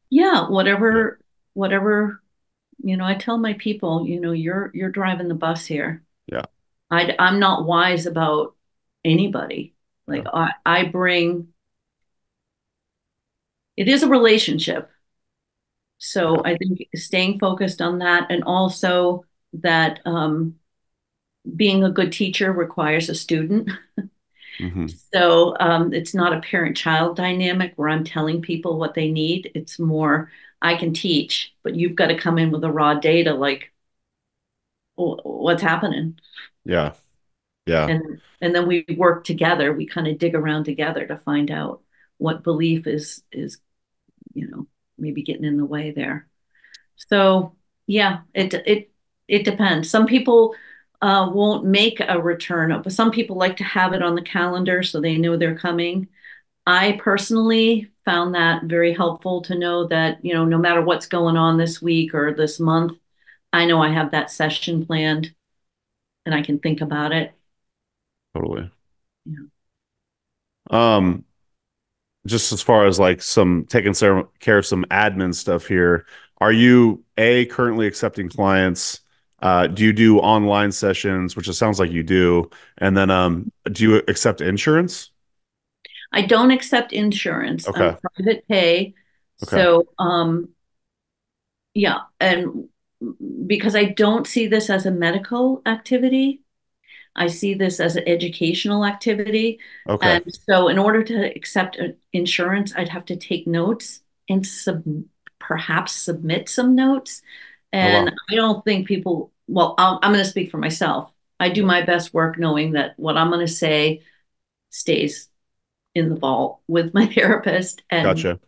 yeah, Yeah. whatever, I tell my people, you're driving the bus here. Yeah. I'm not wise about anybody. Like Yeah. I bring, it is a relationship. So Yeah. I think staying focused on that and also that being a good teacher requires a student. Mm-hmm. So it's not a parent-child dynamic where I'm telling people what they need. It's more, I can teach, but you've got to come in with the raw data, like what's happening, Yeah. Yeah. and then we work together. We kind of dig around together to find out what belief is you know maybe getting in the way there. So yeah, it depends. Some people won't make a return, but some people like to have it on the calendar so they know they're coming. I personally found that very helpful to know that, no matter what's going on this week or this month, I know I have that session planned and I can think about it. Totally. Yeah. Um, just as far as like some taking care of some admin stuff here, are you currently accepting clients? Do you do online sessions, which it sounds like you do? And then do you accept insurance? I don't accept insurance. I'm Okay. private pay. Okay. So, yeah. And because I don't see this as a medical activity, I see this as an educational activity. Okay. And so, in order to accept insurance, I'd have to take notes and perhaps submit some notes. Oh And wow. I don't think people, well, I'm going to speak for myself. I do Yeah. my best work knowing that what I'm going to say stays in the vault with my therapist. Gotcha.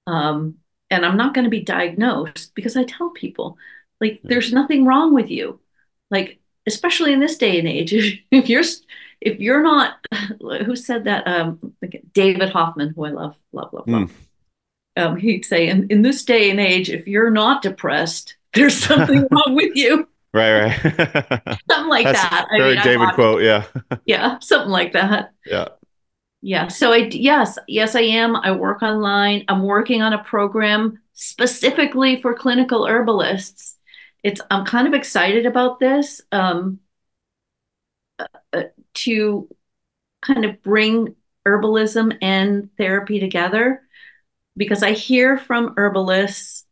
Um, and I'm not going to be diagnosed because I tell people, like, Yeah. there's nothing wrong with you. Like, especially in this day and age, if you're not, who said that? Like David Hoffman, who I love, love, love, love. Mm. He'd say, in this day and age, if you're not depressed, there's something wrong with you. Right, right. Something like That's that. I very mean, I've David watched, quote. Yeah. yeah, something like that. Yeah. Yeah. So yes, I am. I work online. I'm working on a program specifically for clinical herbalists. I'm kind of excited about this, to kind of bring herbalism and therapy together, because I hear from herbalists,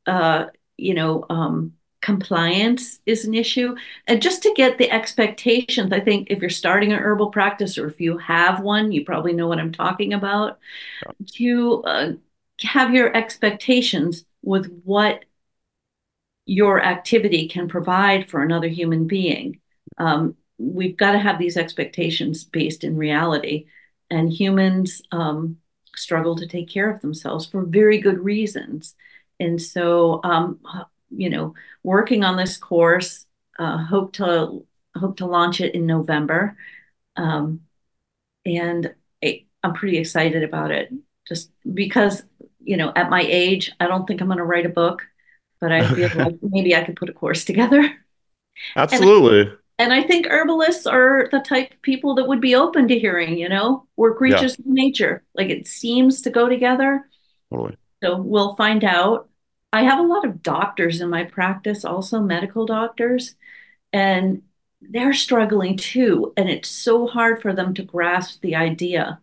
you know, compliance is an issue. And just to get the expectations, I think if you're starting an herbal practice, or if you have one, you probably know what I'm talking about, to have your expectations with what your activity can provide for another human being. We've got to have these expectations based in reality, and humans struggle to take care of themselves for very good reasons. And so, you know, working on this course, hope to launch it in November, um, and I'm pretty excited about it, just because, you know, at my age, I don't think I'm going to write a book, but I feel Okay. like maybe I could put a course together. And Absolutely. and I think herbalists are the type of people that would be open to hearing, you know, we're Yeah. creatures of nature. Like, it seems to go together. Totally. So we'll find out. I have a lot of doctors in my practice, also medical doctors, and they're struggling too. And it's so hard for them to grasp the idea,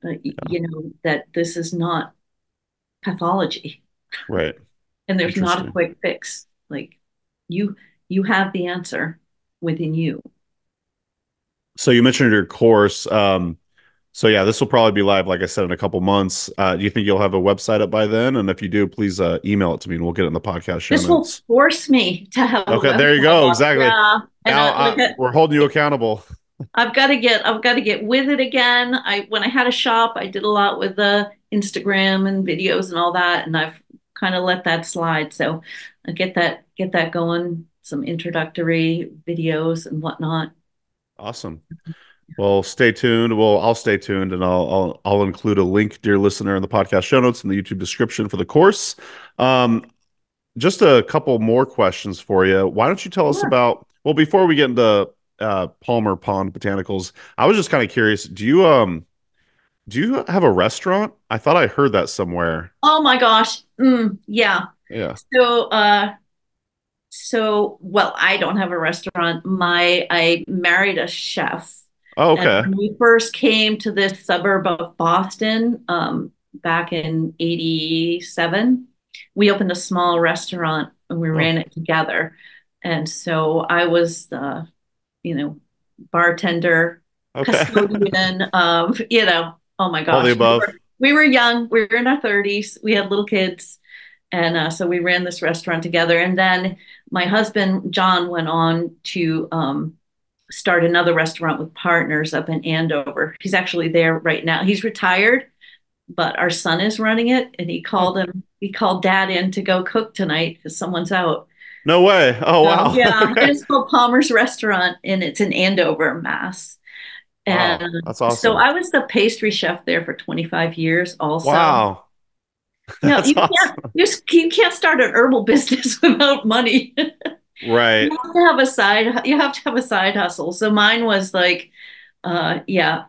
Yeah. you know, that this is not pathology Right. and there's not a Interesting. quick fix. Like, you you have the answer within you. So you mentioned your course. So yeah, this will probably be live, like I said, in a couple months. Do you think you'll have a website up by then? And if you do, please email it to me and we'll get it in the podcast show This will notes. force me to have a Okay, there you go. website up. Exactly. Yeah. And Now like, we're holding you accountable. I've got to get with it again. When I had a shop, I did a lot with the Instagram and videos and all that, and I've kind of let that slide. So I get that going, some introductory videos and whatnot. Awesome. Well, stay tuned. Well, I'll stay tuned, and I'll include a link, dear listener, in the podcast show notes and the YouTube description for the course. Um, just a couple more questions for you. Why don't you tell us Sure. about, well, before we get into Palmer Pond Botanicals, I was just kind of curious, do you have a restaurant? I thought I heard that somewhere. Oh my gosh. Yeah. Yeah. So well, I don't have a restaurant. I married a chef. Oh, And okay. when we first came to this suburb of Boston, back in '87, we opened a small restaurant and we Oh, ran it together. And so I was the, you know, bartender, okay. custodian, you know, oh my All the gosh, above. we were young, we were in our 30s, we had little kids. And so we ran this restaurant together. And then my husband, John, went on to start another restaurant with partners up in Andover. He's actually there right now. He's retired, but our son is running it. And Oh, he called dad in to go cook tonight because someone's out. no way. Oh, So wow. yeah, and Okay. it's called Palmer's Restaurant and it's in Andover, Mass. Wow. And That's so awesome. I was the pastry chef there for 25 years also. Wow. You know, That's awesome. you can't start an herbal business without money. Right. You have to have a side hustle. So mine was like, yeah,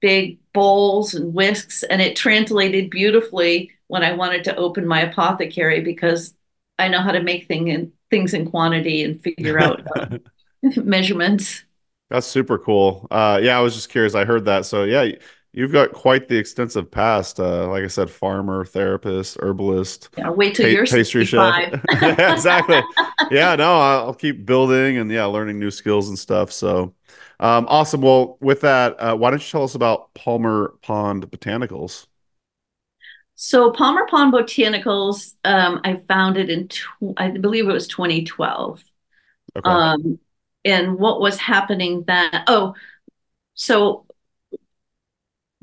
big bowls and whisks, and it translated beautifully when I wanted to open my apothecary because I know how to make things in quantity and figure out measurements. That's super cool. Yeah, I was just curious. I heard that. So yeah, you've got quite the extensive past. Like I said, farmer, therapist, herbalist, Yeah, wait till you're pastry chef. 65. Yeah, exactly. Yeah, no, I'll keep building and yeah, learning new skills and stuff. So, awesome. Well, with that, why don't you tell us about Palmer Pond Botanicals? So Palmer Pond Botanicals, I founded I believe it was 2012. Okay. Um, and what was happening then? Oh, so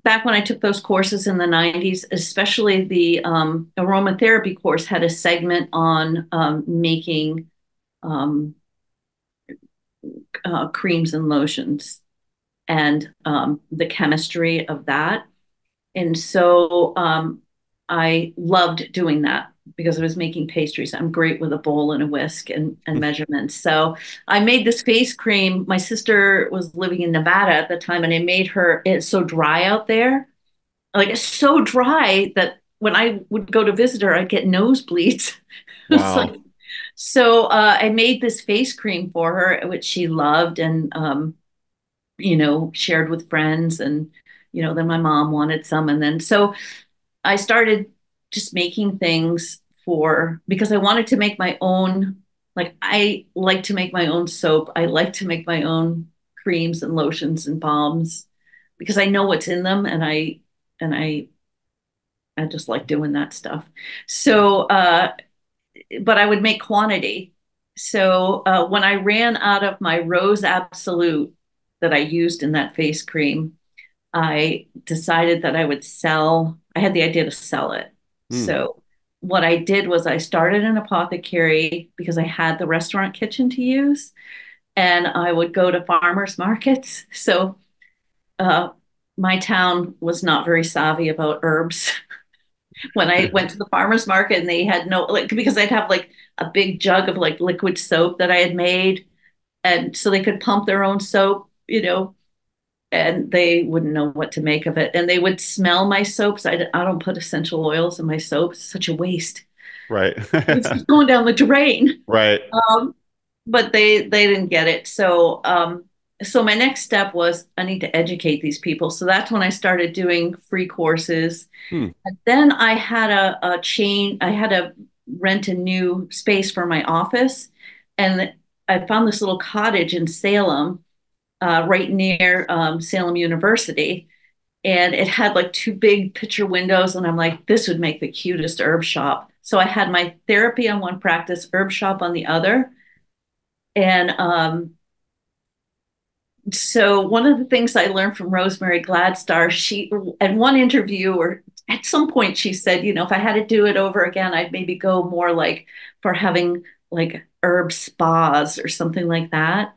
back when I took those courses in the 90s, especially the aromatherapy course had a segment on making um, creams and lotions and the chemistry of that. And so I loved doing that because I was making pastries. I'm great with a bowl and a whisk and measurements. So I made this face cream. My sister was living in Nevada at the time, and I made her, it's so dry out there. Like it's so dry that when I would go to visit her, I'd get nosebleeds. It's like, Wow. so I made this face cream for her, which she loved and, shared with friends. And, then my mom wanted some. And then so I started just making things because I wanted to make my own, like, I like to make my own soap. I like to make my own creams and lotions and balms because I know what's in them and I just like doing that stuff. So, but I would make quantity. So when I ran out of my Rose Absolute that I used in that face cream, I decided that I would sell. I had the idea to sell it. Hmm. So what I did was I started an apothecary because I had the restaurant kitchen to use, and I would go to farmers markets. So uh, my town was not very savvy about herbs. When I went to the farmers market and they had no, like, because I'd have like a big jug of like liquid soap that I had made, and so they could pump their own soap, and they wouldn't know what to make of it. And they would smell my soaps. I don't put essential oils in my soaps. It's such a waste. Right. It's just going down the drain. Right. Um, but they didn't get it. So my next step was I need to educate these people. So that's when I started doing free courses. Hmm. And then I had a chain. I had to rent a new space for my office, and I found this little cottage in Salem, right near Salem University. And it had like two big picture windows. And I'm like, this would make the cutest herb shop. So I had my therapy on one practice, herb shop on the other. And so one of the things I learned from Rosemary Gladstar, she, at one interview or at some point, she said, if I had to do it over again, I'd maybe go more like for having like herb spas or something like that.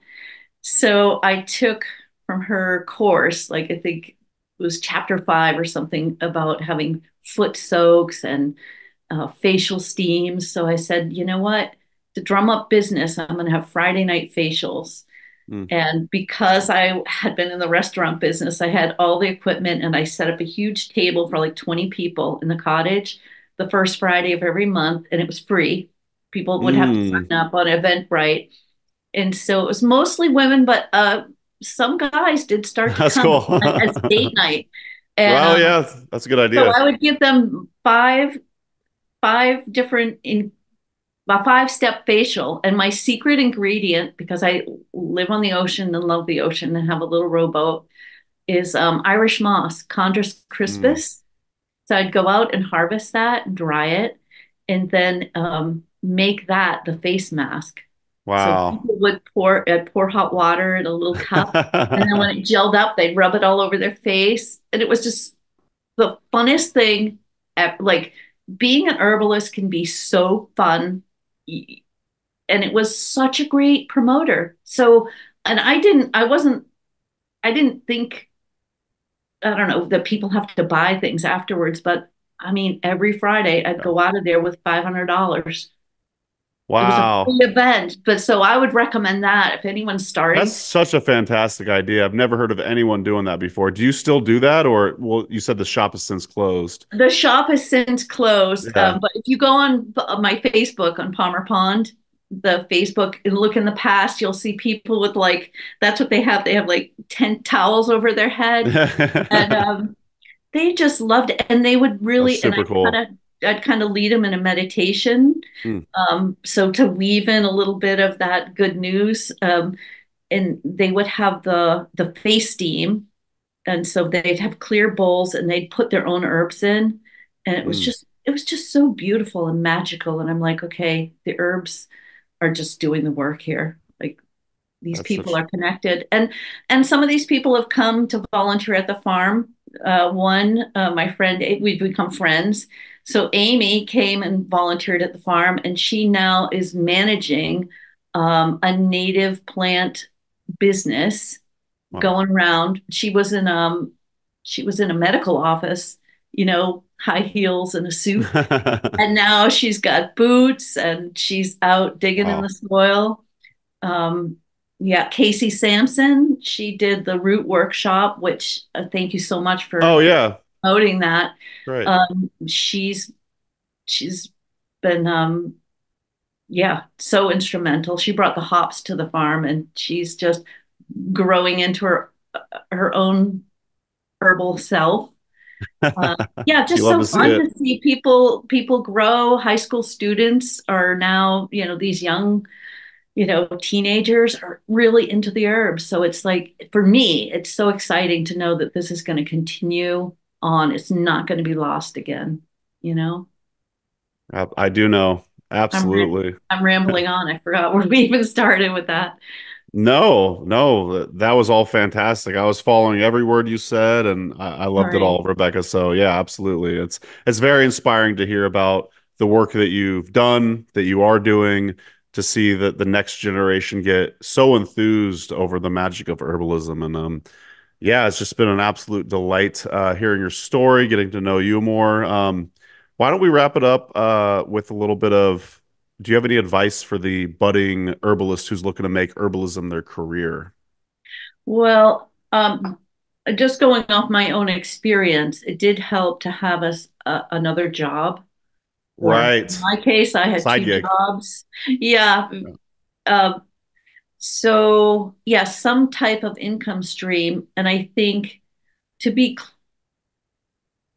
So I took from her course, like I think it was chapter 5 or something about having foot soaks and facial steams. So I said, you know what? To drum up business, I'm going to have Friday night facials. Hmm. And because I had been in the restaurant business, I had all the equipment and I set up a huge table for like 20 people in the cottage the first Friday of every month, and it was free. People would have to Hmm. sign up on Eventbrite, and so it was mostly women, but some guys did start to That's come cool. as date night. And Well, yeah, that's a good so idea. I would give them five different a 5-step facial. And my secret ingredient, because I live on the ocean and love the ocean and have a little rowboat, is Irish moss, Chondrus Hmm. crispus. So I'd go out and harvest that and dry it, and then make that the face mask. So Wow. people would pour hot water in a little cup, and then when it gelled up, they'd rub it all over their face, and it was just the funnest thing. Like being an herbalist can be so fun, and it was such a great promoter. So, and I didn't think, I don't know, that people have to buy things afterwards, but I mean, every Friday I'd Yeah. go out of there with $500. It was a Wow. free event, but so I would recommend that if anyone's That's starting. such a fantastic idea. I've never heard of anyone doing that before. Do you still do that, or well, you said the shop has since closed? The shop has since closed, Yeah. but if you go on my Facebook on Palmer Pond, the Facebook, and look in the past, you'll see people with like, that's what they have. They have like tent towels over their head, and they just loved it. And they would That's really, and super cool. I'd kind of lead them in a meditation. Hmm. So to weave in a little bit of that good news, and they would have the face steam, and so they'd have clear bowls and they'd put their own herbs in, and Hmm. it was just so beautiful and magical. And I'm like, okay, the herbs are just doing the work here. Like these That's people such are connected, and some of these people have come to volunteer at the farm One, my friend, we've become friends. So Amy came and volunteered at the farm, and she now is managing a native plant business Wow. going around. She was in a medical office, high heels and a suit. And now she's got boots and she's out digging in the Wow. soil. Um, yeah, Casey Sampson, she did the root workshop, which thank you so much Oh for yeah. promoting that. Right. She's been yeah, so instrumental. She brought the hops to the farm and she's just growing into her own herbal self. Uh, yeah, You just love so to see fun it. to see people grow. High school students are now, these young, teenagers are really into the herbs. So it's like for me, it's so exciting to know that this is going to continue on. It's not going to be lost again, you know. I do know. I'm ram- Absolutely. I'm rambling on. I forgot where we even started with that. No, no, that was all fantastic. I was following every word you said, and I All loved it right. all, Rebecca. So yeah, absolutely. It's very inspiring to hear about the work that you've done, that you are doing, to see that the next generation get so enthused over the magic of herbalism. And yeah, it's just been an absolute delight hearing your story, getting to know you more. Why don't we wrap it up with a little bit of, do you have any advice for the budding herbalist who's looking to make herbalism their career? Well, just going off my own experience, it did help to have another job. Or in Right. my case, I had Side two gig. jobs. Yeah. Yeah. Uh, so, yeah, some type of income stream. And I think to be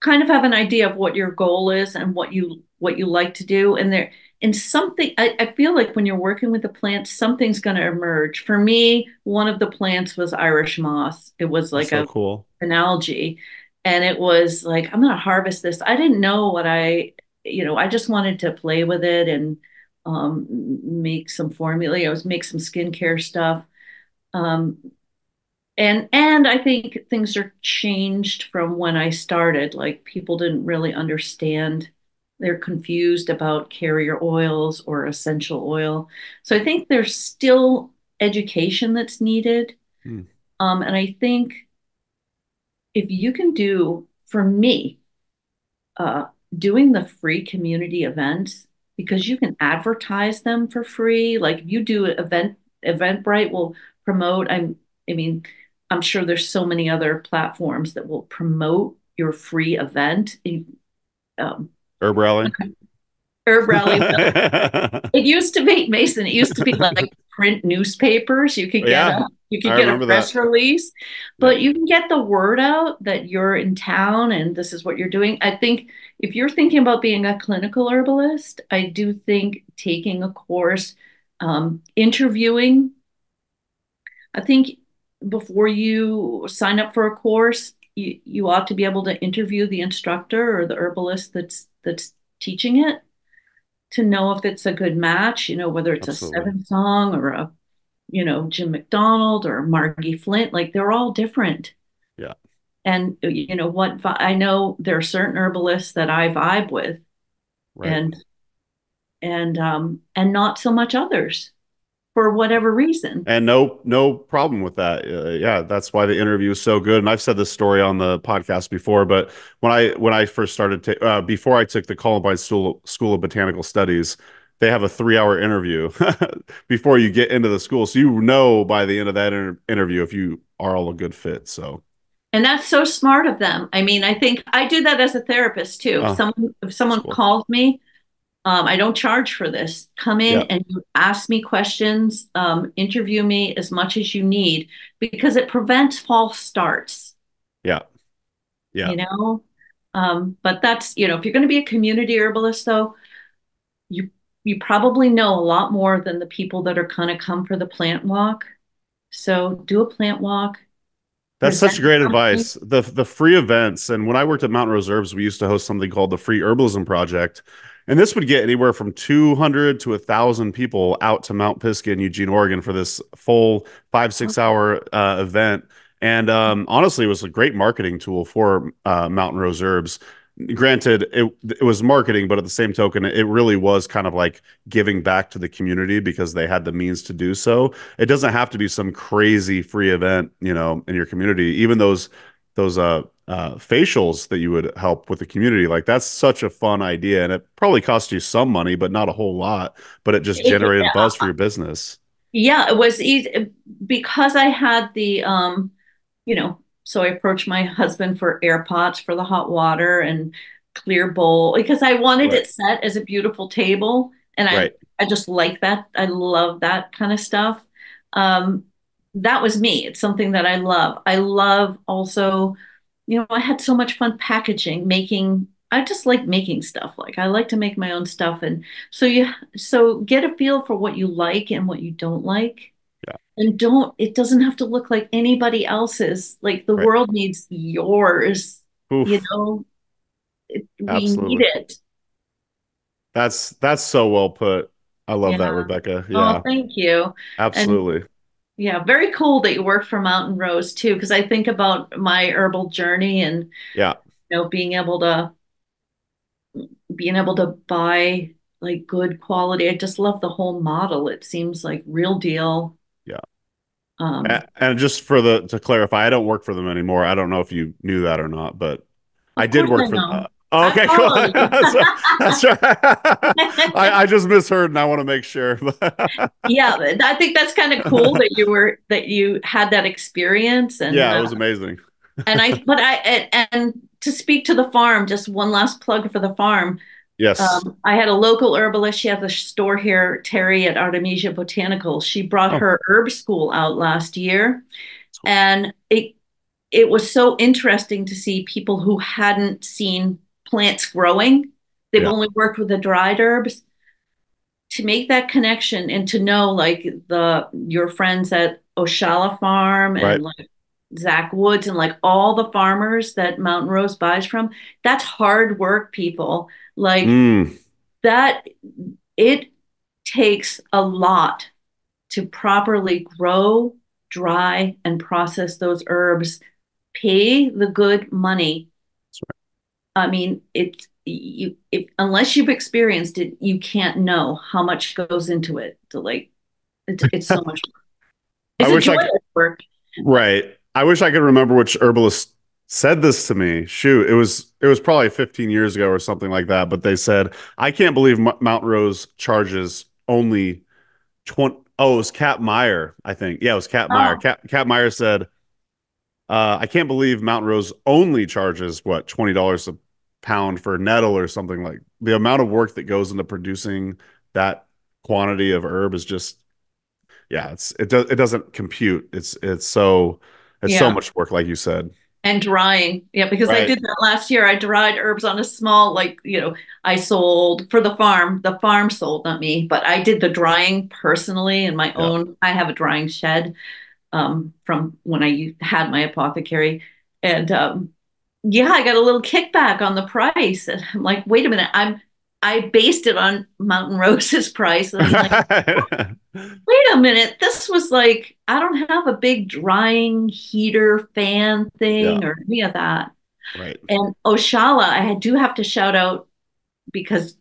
kind of have an idea of what your goal is and what you like to do. And there and something I feel like when you're working with the plants, something's going to emerge. For me, one of the plants was Irish moss. It was That's like so cool. an algae. And it was like, I'm going to harvest this. I didn't know I just wanted to play with it and make some formula. I was make some skincare stuff. Um, and I think things are changed from when I started. Like people didn't really understand. They're confused about carrier oils or essential oil. So I think there's still education that's needed. Hmm. And I think if you can do, for me, uh, doing the free community events because you can advertise them for free. Like you do Eventbrite will promote. I mean, I'm sure there's so many other platforms that will promote your free event. Um, Herb rally. HerbRally will. It used to be Mason. It used to be like print newspapers. Yeah, You I could get a remember that. press release, Yeah, but you can get the word out that you're in town and this is what you're doing. I think if you're thinking about being a clinical herbalist, I do think taking a course, interviewing. I think before you sign up for a course, you ought to be able to interview the instructor or the herbalist that's teaching it to know if it's a good match, whether it's a absolutely. Seven Song or Jim McDonald or Margie Flint, like they're all different. Yeah, And I know there are certain herbalists that I vibe with right. and and not so much others for whatever reason. And no problem with that. Yeah, that's why the interview is so good. And I've said this story on the podcast before, but when I first started before I took the Columbine School of Botanical Studies, they have a 3 hour interview before you get into the school, so you know by the end of that interview if you are all a good fit. So, And that's so smart of them. I mean, I think I do that as a therapist too. If uh, that's someone cool. calls me, I don't charge for this. Come in Yeah, and you ask me questions, interview me as much as you need because it prevents false starts, yeah, yeah. you know? But that's, if you're going to be a community herbalist, though, you you probably know a lot more than the people that are going to come for the plant walk. So do a plant walk, That's present such great something. advice. The free events, and when I worked at Mountain Reserves, we used to host something called the Free Herbalism Project, and this would get anywhere from 200 to 1,000 people out to Mount Pisgah in Eugene, Oregon, for this full 5 6 hour event. And honestly, it was a great marketing tool for Mountain Rose Herbs. Granted, it was marketing, but at the same token, it really was kind of like giving back to the community because they had the means to do so. It doesn't have to be some crazy free event, in your community. Even those facials that you would help with the community, like that's such a fun idea, and it probably cost you some money, but not a whole lot. But it just It, generated buzz for your business. yeah, it was easy because I had so I approached my husband for air pots for the hot water and clear bowl because I wanted Right. it set as a beautiful table. And I, Right. I just like that. I love that kind of stuff. Um, that was me. It's something that I love. I love also, I had so much fun packaging, I just like making stuff. Like I like to make my own stuff. And so get a feel for what you like and what you don't like. Yeah. And it doesn't have to look like anybody else's. Like the Right. world needs yours, you Oof. know, we need Absolutely. it. That's so well put. I love that, Yeah. Rebecca. Oh, Yeah, thank you. And absolutely. yeah, very cool that you work for Mountain Rose too, because I think about my herbal journey and, Yeah. being able to buy like good quality. I just love the whole model. It seems like real deal. Yeah. Um, And just for to clarify, I don't work for them anymore. I don't know if you knew that or not, but I of did course work I for. know. Oh, I okay, cool. follow you. So, that's right. I just misheard, and I want to make sure. Yeah, I think that's kind of cool that you had that experience and Yeah, it was amazing. and I but I and to speak to the farm, just one last plug for the farm. Yes. I had a local herbalist. She has a store here, Terry at Artemisia Botanicals. She brought Oh, her herb school out last year, and it was so interesting to see people who hadn't seen plants growing. They've yeah. only worked with the dried herbs to make that connection and to know like the your friends at Oshala Farm and Right. like Zach Woods and like all the farmers that Mountain Rose buys from. That's hard work, people. Like Mm. that, it takes a lot to properly grow, dry, and process those herbs. Pay the good money. I mean, it's you if unless you've experienced it, you can't know how much goes into it. To like, it's so much. I It's a wish I joyous could. work. Right. I wish I could remember which herbalist said this to me. Shoot, it was probably 15 years ago or something like that. But they said, I can't believe Mount Rose charges only 20. Oh, it was Cap Meyer, I think. Yeah, it was Cap Meyer. Oh, Cap Meyer said, I can't believe Mount Rose only charges what, $20 a pound for nettle or something. Like the amount of work that goes into producing that quantity of herb is just, yeah, it doesn't compute. It's so yeah. much work, like you said. And drying. Yeah, because I Right. did that last year. I dried herbs on a small, like, I sold for the farm. The farm sold, not me, but I did the drying personally in my Yeah. own. I have a drying shed from when I had my apothecary. And yeah, I got a little kickback on the price. And I'm like, wait a minute, I based it on Mountain Rose's price. And I'm like, wait a minute, this was like, I don't have a big drying heater fan Yeah. thing or any of that. Right. And Oshala, do have to shout out because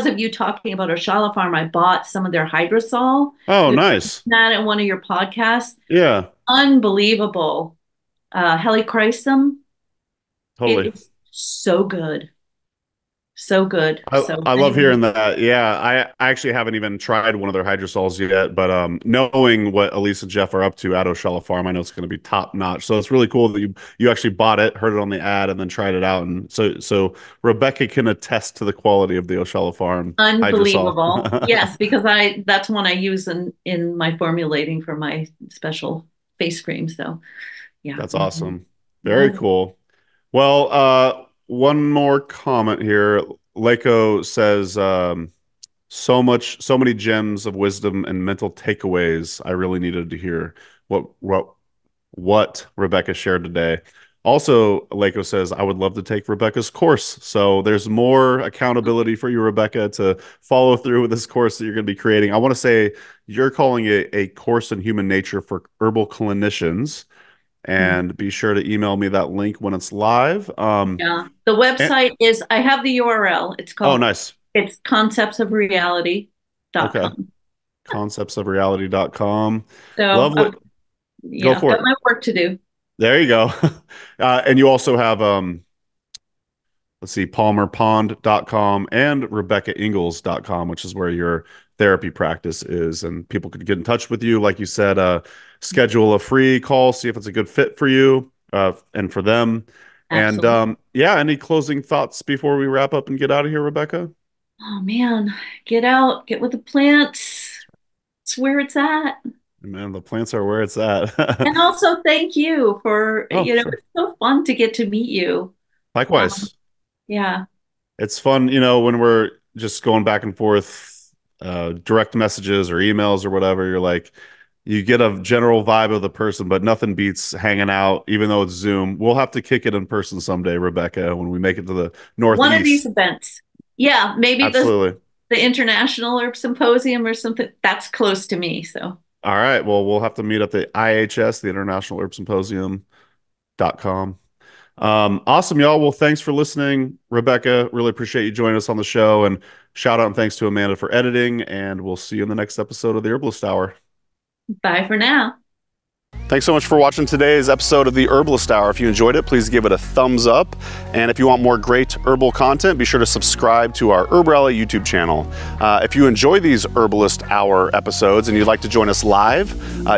of you talking about Oshala Farm, I bought some of their hydrosol. Oh, You nice. had that in one of your podcasts. Yeah, Unbelievable. Helichrysum, it totally. is so good. So good. So I love anyway, hearing that. Yeah, I actually haven't even tried one of their hydrosols yet, but knowing what Elise and Jeff are up to at Oshella Farm, I know it's going to be top notch. So it's really cool that you actually bought it, heard it on the ad, and then tried it out. And so Rebecca can attest to the quality of the Oshella Farm hydrosol. unbelievable. Yes, because that's one I use in my formulating for my special face cream. So yeah. That's Mhm. awesome. Very Yeah. cool. Well, one more comment here. Leko says, so many gems of wisdom and mental takeaways I really needed to hear. What Rebecca shared today. Also, Leko says, I would love to take Rebecca's course. So there's more accountability for you, Rebecca, to follow through with this course that you're going to be creating. I want to say you're calling it a course in human nature for herbal clinicians. and be sure to email me that link when it's live. Yeah. The And, website is, I have the URL. It's oh, called, nice. it's Okay. conceptsofreality.com. Conceptsofreality.com. So, Lovely. Go yeah, I've for got it. my work to do. There you go. And you also have let's see, palmerpond.com and RebeccaIngalls.com, which is where your therapy practice is. And people could get in touch with you. Like you said, schedule a free call, see if it's a good fit for you and for them. And Absolutely. yeah, any closing thoughts before we wrap up and get out of here, Rebecca? Oh man, get out, get with the plants. It's where it's at. Man, the plants are where it's at. And also thank you for, Oh, sure. it's so fun to get to meet you. Um, Likewise. yeah. It's fun, when we're just going back and forth, direct messages or emails or whatever. You're like, you get a general vibe of the person, but nothing beats hanging out, even though it's Zoom. We'll have to kick it in person someday, Rebecca, when we make it to the One of these Northeast. events. Yeah, maybe Absolutely. the International Herb Symposium or something. That's close to me. So All right. Well, we'll have to meet at the IHS, the International Herb Symposium.com. Awesome, y'all. Well, thanks for listening, Rebecca. Really appreciate you joining us on the show. And shout out and thanks to Amanda for editing. And we'll see you in the next episode of the Herbalist Hour. bye for now. Thanks so much for watching today's episode of the Herbalist Hour. If you enjoyed it, please give it a thumbs up. And if you want more great herbal content, be sure to subscribe to our HerbRally YouTube channel. If you enjoy these Herbalist Hour episodes and you'd like to join us live,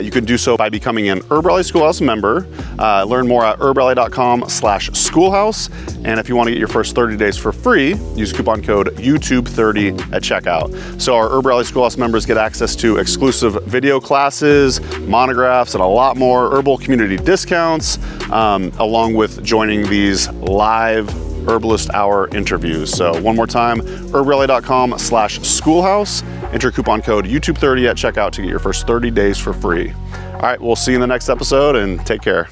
you can do so by becoming an HerbRally Schoolhouse member. Learn more at herbrally.com/schoolhouse. And if you want to get your first 30 days for free, use coupon code YouTube30 at checkout. So our HerbRally Schoolhouse members get access to exclusive video classes, monographs, and a lot more herbal community discounts, along with joining these live Herbalist Hour interviews. So one more time, herbrally.com/schoolhouse. Enter coupon code YouTube30 at checkout to get your first 30 days for free. All right, we'll see you in the next episode and take care.